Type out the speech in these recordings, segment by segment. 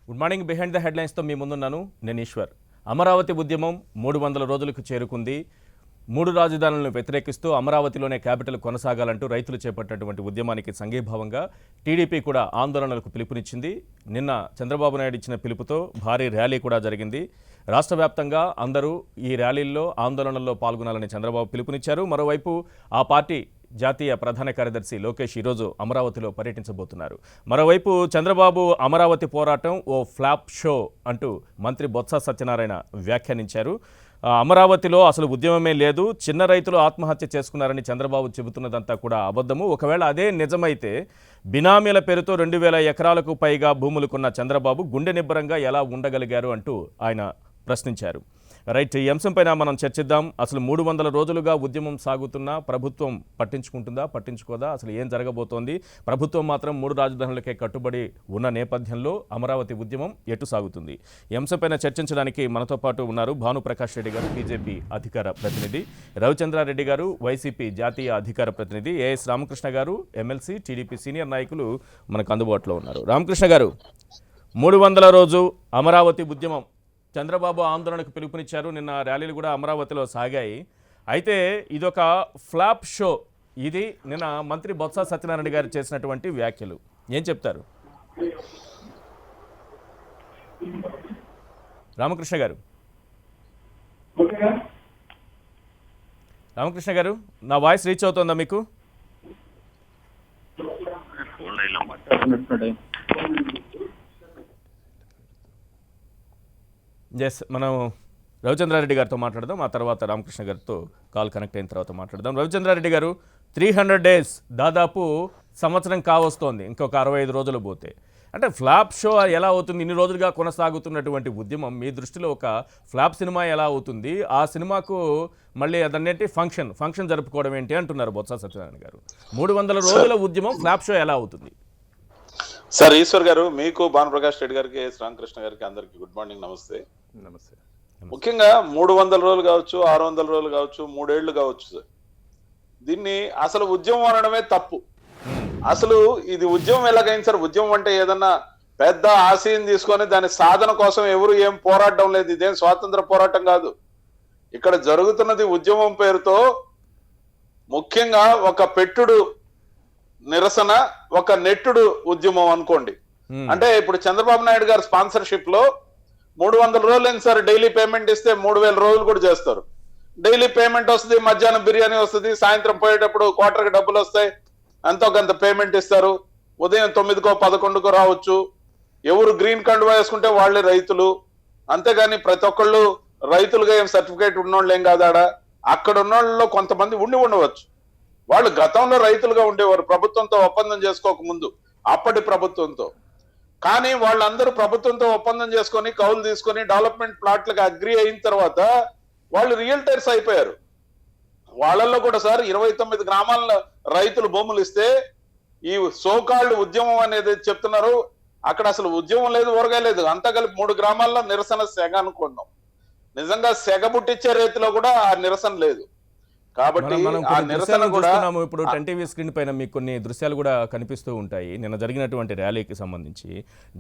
Good morning. Behind the హెడ్లైన్స్తో మీ ముందున్నాను నేను ఈశ్వర్. అమరావతి ఉద్యమం 300 రోజులకు చేరుకుంది. 3 రాజధానులను వ్యతిరేకిస్తూ అమరావతిలోనే క్యాపిటల్ కొనసాగాలంటూ రైతులు చేపట్టినటువంటి ఉద్యమానికి సంఘీభావంగా టీడీపీ కూడా ఆందోళనలకు పిలుపునిచ్చింది. నిన్న చంద్రబాబు నాయుడు ఇచ్చిన పిలుపుతో భారీ ర్యాలీ కూడా జరిగింది. రాష్ట్ర వ్యాప్తంగా అందరూ ఈ ర్యాలీల్లో ఆందోళనల్లో పాల్గొనాలని చంద్రబాబు పిలుపునిచ్చారు. మరోవైపు ఆ పార్టీ జాతీయ ప్రధాన కార్యదర్శి లోకేష్ ఈరోజు అమరావతిలో పర్యటించబోతున్నారు. మరోవైపు చంద్రబాబు అమరావతి పోరాటం ఓ ఫ్లాప్ షో అంటూ మంత్రి బొత్స సత్యనారాయణ వ్యాఖ్యానించారు. అమరావతిలో అసలు ఉద్యమమే లేదు, చిన్న రైతులు ఆత్మహత్య చేసుకున్నారని చంద్రబాబు చెబుతున్నదంతా కూడా అబద్ధము. ఒకవేళ అదే నిజమైతే బినామీల పేరుతో 2000 ఎకరాలకు పైగా భూములుకున్న చంద్రబాబు గుండె నిబ్బరంగా ఎలా ఉండగలిగారు అంటూ ఆయన ప్రశ్నించారు. రైట్, ఈ అంశంపైన మనం చర్చిద్దాం. అసలు 300 రోజులుగా ఉద్యమం సాగుతున్నా ప్రభుత్వం పట్టించుకుంటుందా, పట్టించుకోదా, అసలు ఏం జరగబోతోంది? ప్రభుత్వం మాత్రం 3 రాజధానులకే కట్టుబడి ఉన్న నేపథ్యంలో అమరావతి ఉద్యమం ఎటు సాగుతుంది? ఈ అంశంపైన చర్చించడానికి మనతో పాటు ఉన్నారు భానుప్రకాష్ రెడ్డి గారు, బీజేపీ అధికార ప్రతినిధి, రవిచంద్రారెడ్డి గారు, వైసీపీ జాతీయ అధికార ప్రతినిధి, ఏఎస్ రామకృష్ణ గారు, ఎమ్మెల్సీ, టీడీపీ సీనియర్ నాయకులు మనకు అందుబాటులో ఉన్నారు. రామకృష్ణ గారు, 300 రోజు అమరావతి ఉద్యమం, చంద్రబాబు ఆందోళనకు పిలుపునిచ్చారు. నిన్న ర్యాలీలు కూడా అమరావతిలో సాగాయి. అయితే ఇదొక ఫ్లాప్ షో. ఇది నిన్న మంత్రి బొత్స సత్యనారాయణ గారు చేసినటువంటి వ్యాఖ్యలు. ఏం చెప్తారు రామకృష్ణ గారు? రామకృష్ణ గారు, నా వాయిస్ రీచ్ అవుతుందా మీకు? ఎస్, మనం రవిచంద్రారెడ్డి గారితో మాట్లాడదాం. ఆ తర్వాత రామకృష్ణ గారితో కాల్ కనెక్ట్ అయిన తర్వాత మాట్లాడదాం. రవిచంద్రారెడ్డి గారు, 300 డేస్, దాదాపు సంవత్సరం కావస్తోంది, ఇంకొక 65 రోజులు పోతే. అంటే ఫ్లాప్ షో ఎలా అవుతుంది? ఇన్ని రోజులుగా కొనసాగుతున్నటువంటి ఉద్యమం మీ దృష్టిలో ఒక ఫ్లాప్ సినిమా ఎలా అవుతుంది? ఆ సినిమాకు మళ్ళీ అదన్నేంటి ఫంక్షన్ జరుపుకోవడం ఏంటి అంటున్నారు బొత్స సత్యనారాయణ గారు. 300 రోజుల ఉద్యమం ఫ్లాప్ షో ఎలా అవుతుంది? సార్, ఈశ్వర్ గారు, మీకు, భానుప్రకాష్ రెడ్డి గారికి, రామకృష్ణ గారికి అందరికి గుడ్ మార్నింగ్, నమస్తే. నమస్తే. ముఖ్యంగా 300 రోజులు కావచ్చు, 600 రోజులు కావచ్చు, 3 ఏళ్లు కావచ్చు సార్, దీన్ని అసలు ఉద్యమం అనడమే తప్పు. అసలు ఇది ఉద్యమం ఎలాగైంది సార్? ఉద్యమం అంటే ఏదన్నా పెద్ద ఆశయం తీసుకొని దాని సాధన కోసం ఎవరు ఏం పోరాటం లేదు. ఇదేం స్వాతంత్ర పోరాటం కాదు. ఇక్కడ జరుగుతున్నది ఉద్యమం పేరుతో ముఖ్యంగా ఒక పెట్టుడు నిరసన, ఒక నెట్టుడు ఉద్యమం అనుకోండి. అంటే ఇప్పుడు చంద్రబాబు నాయుడు గారు స్పాన్సర్షిప్ లో 300 రోజులు ఏంటి సార్? డైలీ పేమెంట్ ఇస్తే 3000 రోజులు కూడా చేస్తారు. డైలీ పేమెంట్ వస్తుంది, మధ్యాహ్నం బిర్యానీ వస్తుంది, సాయంత్రం పోయేటప్పుడు క్వార్టర్కి డబ్బులు వస్తాయి, ఎంతో కొంత పేమెంట్ ఇస్తారు. ఉదయం 9కో 11కో రావచ్చు. ఎవరు గ్రీన్ కండువా వేసుకుంటే వాళ్ళే రైతులు. అంతేగాని ప్రతి ఒక్కళ్ళు రైతులుగా ఏం సర్టిఫికేట్ ఉన్నోళ్ళు ఏం కాదాడా. అక్కడ ఉన్నోళ్ళలో కొంతమంది ఉండవచ్చు. వాళ్ళు గతంలో రైతులుగా ఉండేవారు, ప్రభుత్వంతో ఒప్పందం చేసుకోక ముందు, అప్పటి ప్రభుత్వంతో. కానీ వాళ్ళందరూ ప్రభుత్వంతో ఒప్పందం చేసుకొని కౌలు తీసుకొని డెవలప్మెంట్ ప్లాట్లకు అగ్రి అయిన తర్వాత వాళ్ళు రియల్టర్స్ అయిపోయారు. వాళ్ళల్లో కూడా సార్ 29 గ్రామాల రైతులు భూములు ఇస్తే ఈ సోకాల్డ్ ఉద్యమం అనేది చెప్తున్నారు. అక్కడ అసలు ఉద్యమం లేదు, ఊరగా లేదు. అంతా కలిపి 3 గ్రామాల్లో నిరసన సెగ అనుకున్నాం. నిజంగా సెగ పుట్టించే రీతిలో కూడా ఆ నిరసన లేదు. కాబట్టి ఆ నిరసన కూడా ఇప్పుడు 10 టీవీ స్క్రీన్ పైన మీకు కొన్ని దృశ్యాలు కూడా కనిపిస్తూ ఉంటాయి. నిన్న జరిగినటువంటి ర్యాలీకి సంబంధించి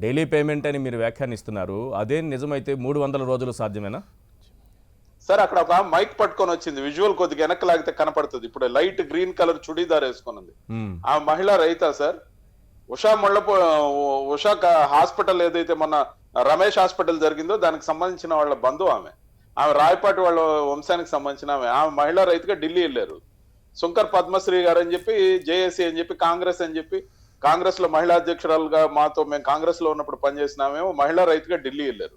డైలీ పేమెంట్ అని మీరు వ్యాఖ్యానిస్తున్నారు. అదే నిజమైతే 300 రోజులు సాధ్యమేనా సార్? అక్కడ ఒక మైక్ పట్టుకొని వచ్చింది, విజువల్ కొద్దిగా వెనక్కి లాగితే కనపడుతుంది. ఇప్పుడు లైట్ గ్రీన్ కలర్ చుడీదార్ వేసుకున్నది ఆ మహిళ రైతా సార్? ఉషా హాస్పిటల్ ఏదైతే మొన్న రమేష్ హాస్పిటల్ జరిగిందో దానికి సంబంధించిన వాళ్ళ బంధువు ఆమె రాయపాటి వాళ్ళ వంశానికి సంబంధించిన ఆమె మహిళా రైతుగా ఢిల్లీ వెళ్ళారు. శంకర్ పద్మశ్రీ గారు అని చెప్పి, జేఏసీ అని చెప్పి, కాంగ్రెస్ అని చెప్పి, కాంగ్రెస్ లో మహిళా అధ్యక్షురాలుగా మేము కాంగ్రెస్ లో ఉన్నప్పుడు పనిచేసినామేమో మహిళా రైతుగా ఢిల్లీ వెళ్ళారు.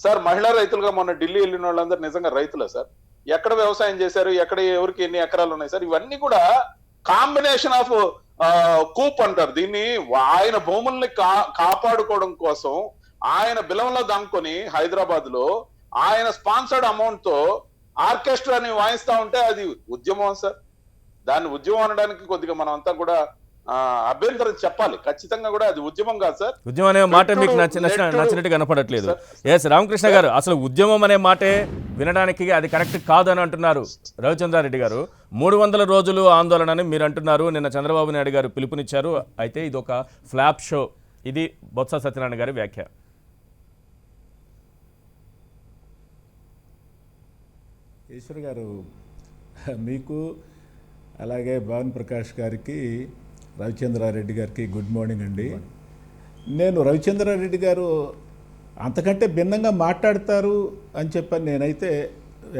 సార్, మహిళా రైతులుగా మొన్న ఢిల్లీ వెళ్ళిన వాళ్ళందరూ నిజంగా రైతులే సార్? ఎక్కడ వ్యవసాయం చేశారు? ఎక్కడ ఎవరికి ఎన్ని ఎకరాలు ఉన్నాయి సార్? ఇవన్నీ కూడా కాంబినేషన్ ఆఫ్ కూప్ అంటారు దీన్ని. ఆయన భూముల్ని కాపాడుకోవడం కోసం ఆయన బిలంలో దాముకొని హైదరాబాద్ లో ఆయన స్పాన్సర్డ్ అమౌంట్ తో ఆర్కెస్ట్రాని వాయిస్తా ఉంటే అది ఉద్యమం సార్? దాన్ని ఉద్యమం అనడానికి కొద్దిగా మనం అంతా కూడా అభ్యంతరం చెప్పాలి. ఖచ్చితంగా కూడా అది ఉద్యమం కాదు సార్. ఉద్యమం అనే మాట మీకు నచ్చినట్టు కనపడట్లేదు. ఎస్ రామకృష్ణ గారు, అసలు ఉద్యమం అనే మాటే వినడానికి అది కరెక్ట్ కాదని అంటున్నారు రవిచంద్రారెడ్డి గారు. 300 రోజులు ఆందోళనని మీరు అంటున్నారు. నిన్న చంద్రబాబు నాయుడు గారు పిలుపునిచ్చారు. అయితే ఇది ఒక ఫ్లాప్ షో. ఇది బొత్స సత్యనారాయణ గారి వ్యాఖ్య. ఈశ్వర్ గారు, మీకు అలాగే భావన్ ప్రకాష్ గారికి, రవిచంద్రారెడ్డి గారికి గుడ్ మార్నింగ్ అండి. నేను రవిచంద్రారెడ్డి గారు అంతకంటే భిన్నంగా మాట్లాడతారు అని చెప్పని నేనైతే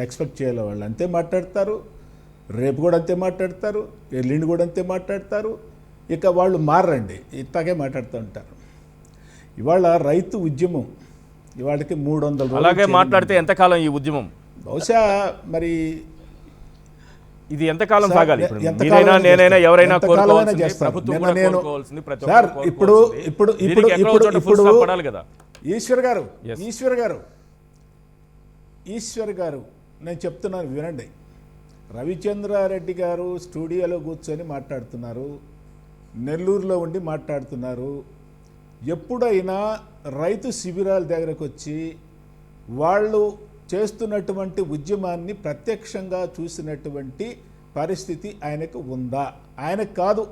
ఎక్స్పెక్ట్ చేయాలి. వాళ్ళు అంతే మాట్లాడతారు, రేపు కూడా అంతే మాట్లాడతారు, ఎల్లుండి కూడా అంతే మాట్లాడతారు. ఇక వాళ్ళు మారండి, ఇట్లాగే మాట్లాడుతూ ఉంటారు. ఇవాళ రైతు ఉద్యమం ఇవాళకి 300 రోజులు అలాగే మాట్లాడితే ఎంతకాలం ఈ ఉద్యమం? బహుశా మరి ఇది ఎంతకాలం సాగాలి? ఇప్పుడు ఎంతకాలం మీరైనా నేనైనా ఎవరైనా ఎంతకాలం కోరుకోవాల్సింది, చేస్తారు. ప్రభుత్వం నిన్న కూడా నేను- కోరుకోవాల్సింది, ప్రతి సార్, ఒక్కరు ఇప్పుడు కోరుకోవాల్సింది. ఇప్పుడు దీనికి ఎక్కడో ఇప్పుడు చోట ఇప్పుడు full stop పడాలి కదా. ఈశ్వర్ గారు, Yes. ఈశ్వర్ గారు నేను చెప్తున్నాను వినండి. రవిచంద్రారెడ్డి గారు స్టూడియోలో కూర్చొని మాట్లాడుతున్నారు, నెల్లూరులో ఉండి మాట్లాడుతున్నారు. ఎప్పుడైనా రైతు శిబిరాల దగ్గరకు వచ్చి వాళ్ళు చేస్తున్నటువంటి ఉద్యమాన్ని ప్రత్యక్షంగా చూసినటువంటి పరిస్థితి ఆయనకు ఉందా? ఆయనకు కాదు,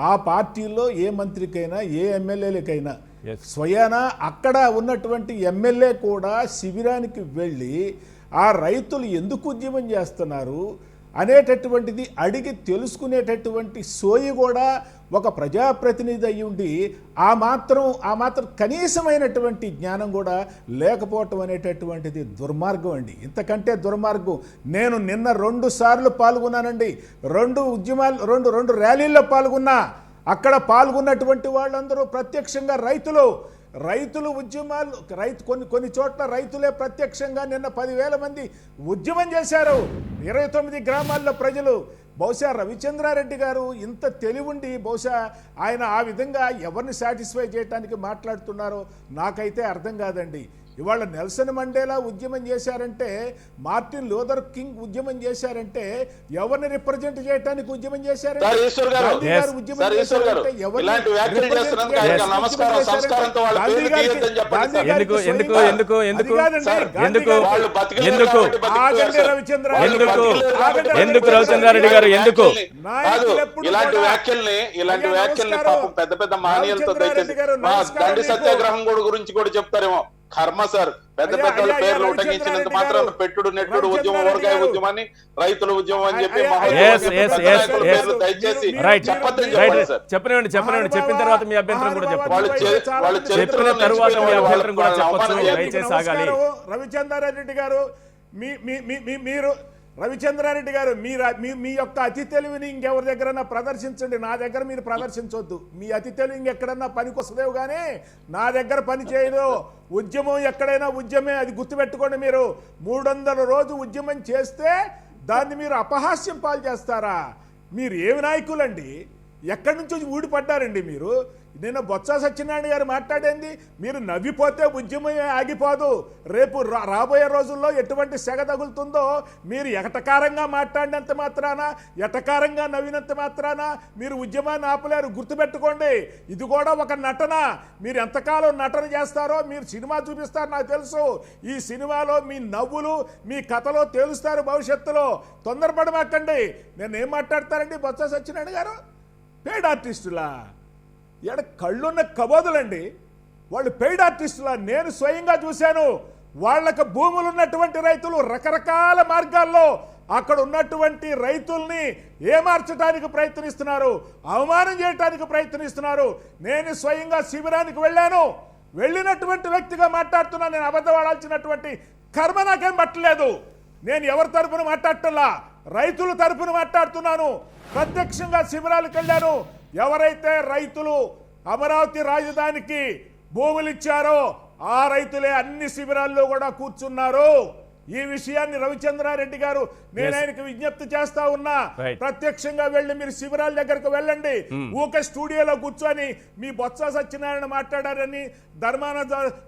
ఆ పార్టీలో ఏ మంత్రికైనా ఏ ఎమ్మెల్యేలకైనా Yes. స్వయానా అక్కడ ఉన్నటువంటి ఎమ్మెల్యే కూడా శిబిరానికి వెళ్ళి ఆ రైతులు ఎందుకు ఉద్యమం చేస్తున్నారు అనేటటువంటిది అడిగి తెలుసుకునేటటువంటి సోయి కూడా ఒక ప్రజాప్రతినిధి అయి ఉండి ఆ మాత్రం కనీసమైనటువంటి జ్ఞానం కూడా లేకపోవటం అనేటటువంటిది దుర్మార్గం అండి. ఇంతకంటే దుర్మార్గం. నేను నిన్న 2 సార్లు పాల్గొన్నానండి. 2 ర్యాలీల్లో పాల్గొన్నా. అక్కడ పాల్గొన్నటువంటి వాళ్ళందరూ ప్రత్యక్షంగా రైతులు ఉద్యమాలు కొన్ని చోట్ల రైతులే ప్రత్యక్షంగా నిన్న 10,000 మంది ఉద్యమం చేశారు. 29 గ్రామాల్లో ప్రజలు. బహుశా రవిచంద్రారెడ్డి గారు ఇంత తెలివుండి బహుశా ఆయన ఆ విధంగా ఎవరిని సాటిస్ఫై చేయడానికి మాట్లాడుతున్నారో నాకైతే అర్థం కాదండి. ఇవాళ నెల్సన్ మండేలా ఉద్యమం చేశారంటే, మార్టిన్ లూథర్ కింగ్ ఉద్యమం చేశారంటే ఎవరిని రిప్రజెంట్ చేయడానికి ఉద్యమం చేశారంటే, సార్ ఈశ్వర్ గారు, గాంధీ గారు ఉద్యమం సార్ ఈశ్వర్ గారు, చేశారంటే ఎవరిని ఇలాంటి వ్యాఖ్యలు represent చేస్తున్నందుకు చేయడానికి ఆయనకు నమస్కారం, ఉద్యమం సంస్కారంతో వాళ్ళ చేశారంటే పేర్లు తీయొద్దని చెప్పండి గాంధీ సార్. గారికి ఎందుకు స్వయంగా- ఎందుకు అది కాదండి, సార్, గాంధీ ఎందుకు? గారికి- వాళ్ళు బతికలేరు ఎందుకు? కాబట్టి బతికారు ఆగండి సార్. రవిచంద్ర, వాళ్ళు ఎందుకు? బతికలేరు కాబట్టి ఎందుకు బతికారు. రవిచంద్రారెడ్డి గారు ఎందుకు? కాదు, నాయకులు ఇలాంటి కూడా- వ్యాఖ్యల్ని అయ్యా, పాపం నమస్కారం. పెద్ద మాన్యాలతో రవిచంద్రారెడ్డి దయచేసి గారు, మా నమస్కారం దండి మీకు. సత్యాగ్రహం గురించి కూడా చెప్తారేమో. కర్మ సార్, పెద్ద అయ్యా, పెద్దల అయ్యా, పేర్లు రవిచంద్రారెడ్డి ఉటంకించినంత గారు, మాత్రం పెట్టుడు నెట్టుడు ఉద్యమం, రవిచంద్రారెడ్డి ఊరగాయ గారు. ఉద్యమాన్ని రైతుల ఉద్యమం అని చెప్పి అయ్యా, మహోద్యమం అయ్యా, Yes, చెప్పి yes, పెద్ద yes, నాయకుల yes. పేర్లు దయచేసి Right. చెప్పొద్దని రైట్, చెప్పండి సార్. చెప్పనివ్వండి తర్వాత మీ అభ్యంతరం కూడా చెప్పండి. వాళ్ళు చెప్పిన తర్వాత మీ అభ్యంతరం కూడా చెప్పొచ్చు. దయచేసి ఆగాలి. రవిచంద్రారెడ్డి గారు, మీరు రవిచంద్రారెడ్డి గారు, మీ యొక్క అతి తెలివిని ఇంకెవరి దగ్గరన్నా ప్రదర్శించండి. నా దగ్గర మీరు ప్రదర్శించొద్దు. మీ అతి తెలివి ఇంకెక్కడన్నా పనికొస్తదేవు కానీ నా దగ్గర పని చేయదు. ఉద్యమం ఎక్కడైనా ఉద్యమే, అది గుర్తుపెట్టుకోండి. మీరు 300 రోజు ఉద్యమం చేస్తే దాన్ని మీరు అపహాస్యం పాలు చేస్తారా? మీరు ఏమి నాయకులండి? ఎక్కడి నుంచి ఊడిపడ్డారండి మీరు? నిన్న బొత్స సత్యనారాయణ గారు మాట్లాడేంది, మీరు నవ్విపోతే ఉద్యమం ఆగిపోదు. రేపు రాబోయే రోజుల్లో ఎటువంటి సెగ తగులుతుందో మీరు ఎటకారంగా మాట్లాడినంత మాత్రాన, ఎటకారంగా నవ్వినంత మాత్రాన మీరు ఉద్యమాన్ని ఆపలేరు. గుర్తుపెట్టుకోండి, ఇది కూడా ఒక నటన. మీరు ఎంతకాలం నటన చేస్తారో మీరు సినిమా చూపిస్తారు నాకు తెలుసు. ఈ సినిమాలో మీ నవ్వులు, మీ కథలో తేలుస్తారు భవిష్యత్తులో. తొందరపడమాకండి. నేను ఏం మాట్లాడతారండి బొత్స సత్యనారాయణ గారు? పెయిడ్ ఆర్టిస్టులా? ఎక్కడ కళ్ళున్న కబోదులండి వాళ్ళు. పెయిడ్ ఆర్టిస్టులా? నేను స్వయంగా చూశాను. వాళ్ళకు భూములు ఉన్నటువంటి రైతులు రకరకాల మార్గాల్లో అక్కడ ఉన్నటువంటి రైతుల్ని ఏమార్చడానికి ప్రయత్నిస్తున్నారు, అవమానం చేయడానికి ప్రయత్నిస్తున్నారు. నేను స్వయంగా శిబిరానికి వెళ్ళినటువంటి వ్యక్తిగా మాట్లాడుతున్నా. నేను అబద్ధం ఆడాల్సినటువంటి కర్మ నాకేం పట్టలేదు. నేను ఎవరి తరపున మాట్లాడటల్లా, రైతుల తరపున మాట్లాడుతున్నాను. ప్రత్యక్షంగా శిబిరాలకు వెళ్ళాను. ఎవరైతే రైతులు అమరావతి రాజధానికి భూములు ఇచ్చారో ఆ రైతులే అన్ని శిబిరాల్లో కూడా కూర్చున్నారు. ఈ విషయాన్ని రవిచంద్రారెడ్డి గారు నేను ఆయనకి విజ్ఞప్తి చేస్తా ఉన్నా. ప్రత్యక్షంగా వెళ్ళి మీరు శిబిరాల దగ్గరకు వెళ్ళండి. ఊక స్టూడియోలో కూర్చొని మీ బొత్స సత్యనారాయణ మాట్లాడారని, ధర్మాన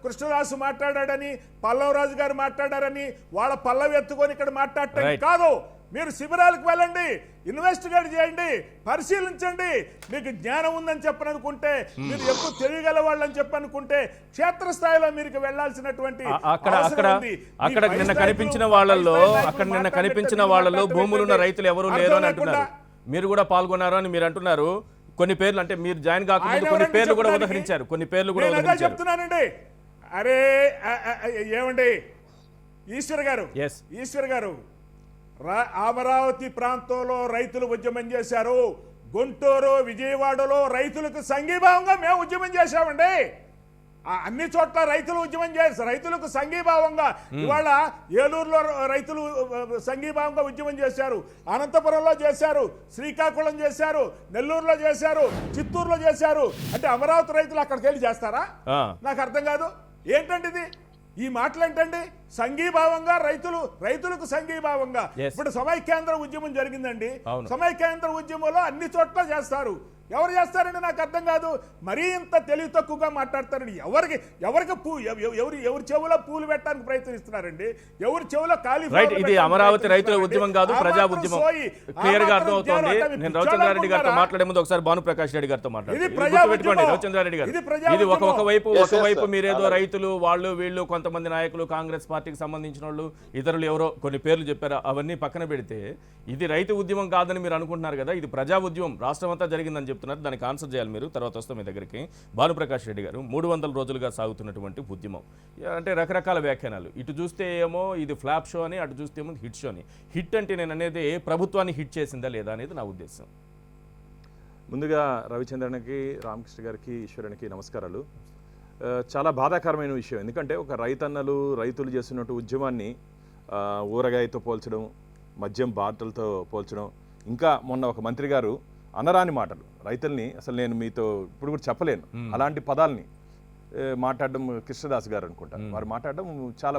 కృష్ణదాసు మాట్లాడాడని, పల్లవరాజు గారు మాట్లాడారని వాళ్ళ పల్లవి ఎత్తుకొని ఇక్కడ మాట్లాడటం కాదు. మీరు శిబిరాలకు వెళ్ళండి, ఇన్వెస్టిగేట్ చేయండి, పరిశీలించండి. మీకు జ్ఞానం ఉందని చెప్పనుకుంటే, మీరు ఎక్కువ తెలియగల వాళ్ళని చెప్పనుకుంటే క్షేత్రస్థాయిలో మీరు వెళ్ళాల్సినటువంటి అక్కడ నిన్న కనిపించిన వాళ్ళలో భూములున్న రైతులు ఎవరు లేరు అని అంటున్నారు. మీరు కూడా పాల్గొన్నారు అని మీరు అంటున్నారు. కొన్ని పేర్లు అంటే మీరు జాయిన్ కాకముందు కొన్ని పేర్లు కూడా ఉదహరించారు. చెప్తున్నానండి. అరే ఏమండి ఈశ్వర్ గారు, అమరావతి ప్రాంతంలో రైతులు ఉద్యమం చేశారు. గుంటూరు, విజయవాడలో రైతులకు సంఘీభావంగా మేము ఉద్యమం చేశామండి. అన్ని చోట్ల రైతులు ఉద్యమం చేశారు, రైతులకు సంఘీభావంగా. ఇవాళ ఏలూరులో రైతులు సంఘీభావంగా ఉద్యమం చేశారు, అనంతపురంలో చేశారు, శ్రీకాకుళం చేశారు, నెల్లూరులో చేశారు, చిత్తూరులో చేశారు. అంటే అమరావతి రైతులు అక్కడికి వెళ్ళి చేస్తారా? నాకు అర్థం కాదు. ఏంటండి ఇది? ఈ మాటలు ఏంటండి? సంఘీభావంగా రైతులకు సంఘీభావంగా. ఇప్పుడు సమైక్యాంధ్ర ఉద్యమం జరిగిందండి. సమైక్యాంధ్ర ఉద్యమంలో అన్ని చోట్ల చేస్తారు. ఎవరు చేస్తారండి? నాకు అర్థం కాదు. మరీ ఇంత తెలివి తక్కువగా మాట్లాడతారండి. ఎవరి చెవులో పూలు పెట్టడానికి ప్రయత్నిస్తున్నారండి? ఎవరి చెవులో ఇది అమరావతి రైతుల ఉద్యమం కాదు, ప్రజా ఉద్యమం. క్లియర్ గా అర్థమవుతోంది. నేను రవిచంద్రారెడ్డి గారితో మాట్లాడే ముందు ఒకసారి భానుప్రకాష్ రెడ్డి గారితో మాట్లాడుకోండి. రవిచంద్రారెడ్డి గారు, ఇది ఒకవైపు మీరేదో రైతులు వాళ్ళు వీళ్ళు కొంతమంది నాయకులు కాంగ్రెస్ పార్టీకి సంబంధించిన వాళ్ళు ఇతరులు ఎవరో కొన్ని పేర్లు చెప్పారు, అవన్నీ పక్కన పెడితే ఇది రైతు ఉద్యమం కాదని మీరు అనుకుంటున్నారు కదా. ఇది ప్రజా ఉద్యమం, రాష్ట్రం అంతా జరిగిందని చెప్తున్నారు. దానికి ఆన్సర్ చేయాలి మీరు. తర్వాత వస్తాం మీ దగ్గరికి. భానుప్రకాష్ రెడ్డి గారు, 300 రోజులుగా సాగుతున్నటువంటి ఉద్యమం అంటే రకరకాల వ్యాఖ్యానాలు. ఇటు చూస్తే ఏమో ఇది ఫ్లాప్ షో అని, అటు చూస్తే ఏమో హిట్ షో అని. హిట్ అంటే నేను అనేది ప్రభుత్వాన్ని హిట్ చేసిందా లేదా అనేది నా ఉద్దేశం. ముందుగా రవిచంద్రన్కి, రామకృష్ణ గారికి, ఈశ్వరునికి నమస్కారాలు. చాలా బాధాకరమైన విషయం. ఎందుకంటే ఒక రైతులు చేస్తున్నట్టు ఉద్యమాన్ని ఊరగాయతో పోల్చడం, మద్యం బాటలతో పోల్చడం, ఇంకా మొన్న ఒక మంత్రి గారు అనరాని మాటలు రైతుల్ని అసలు నేను మీతో ఇప్పుడు కూడా చెప్పలేను అలాంటి పదాలని మాట్లాడడం, కృష్ణదాస్ గారు అనుకుంటారు, వారు మాట్లాడడం చాలా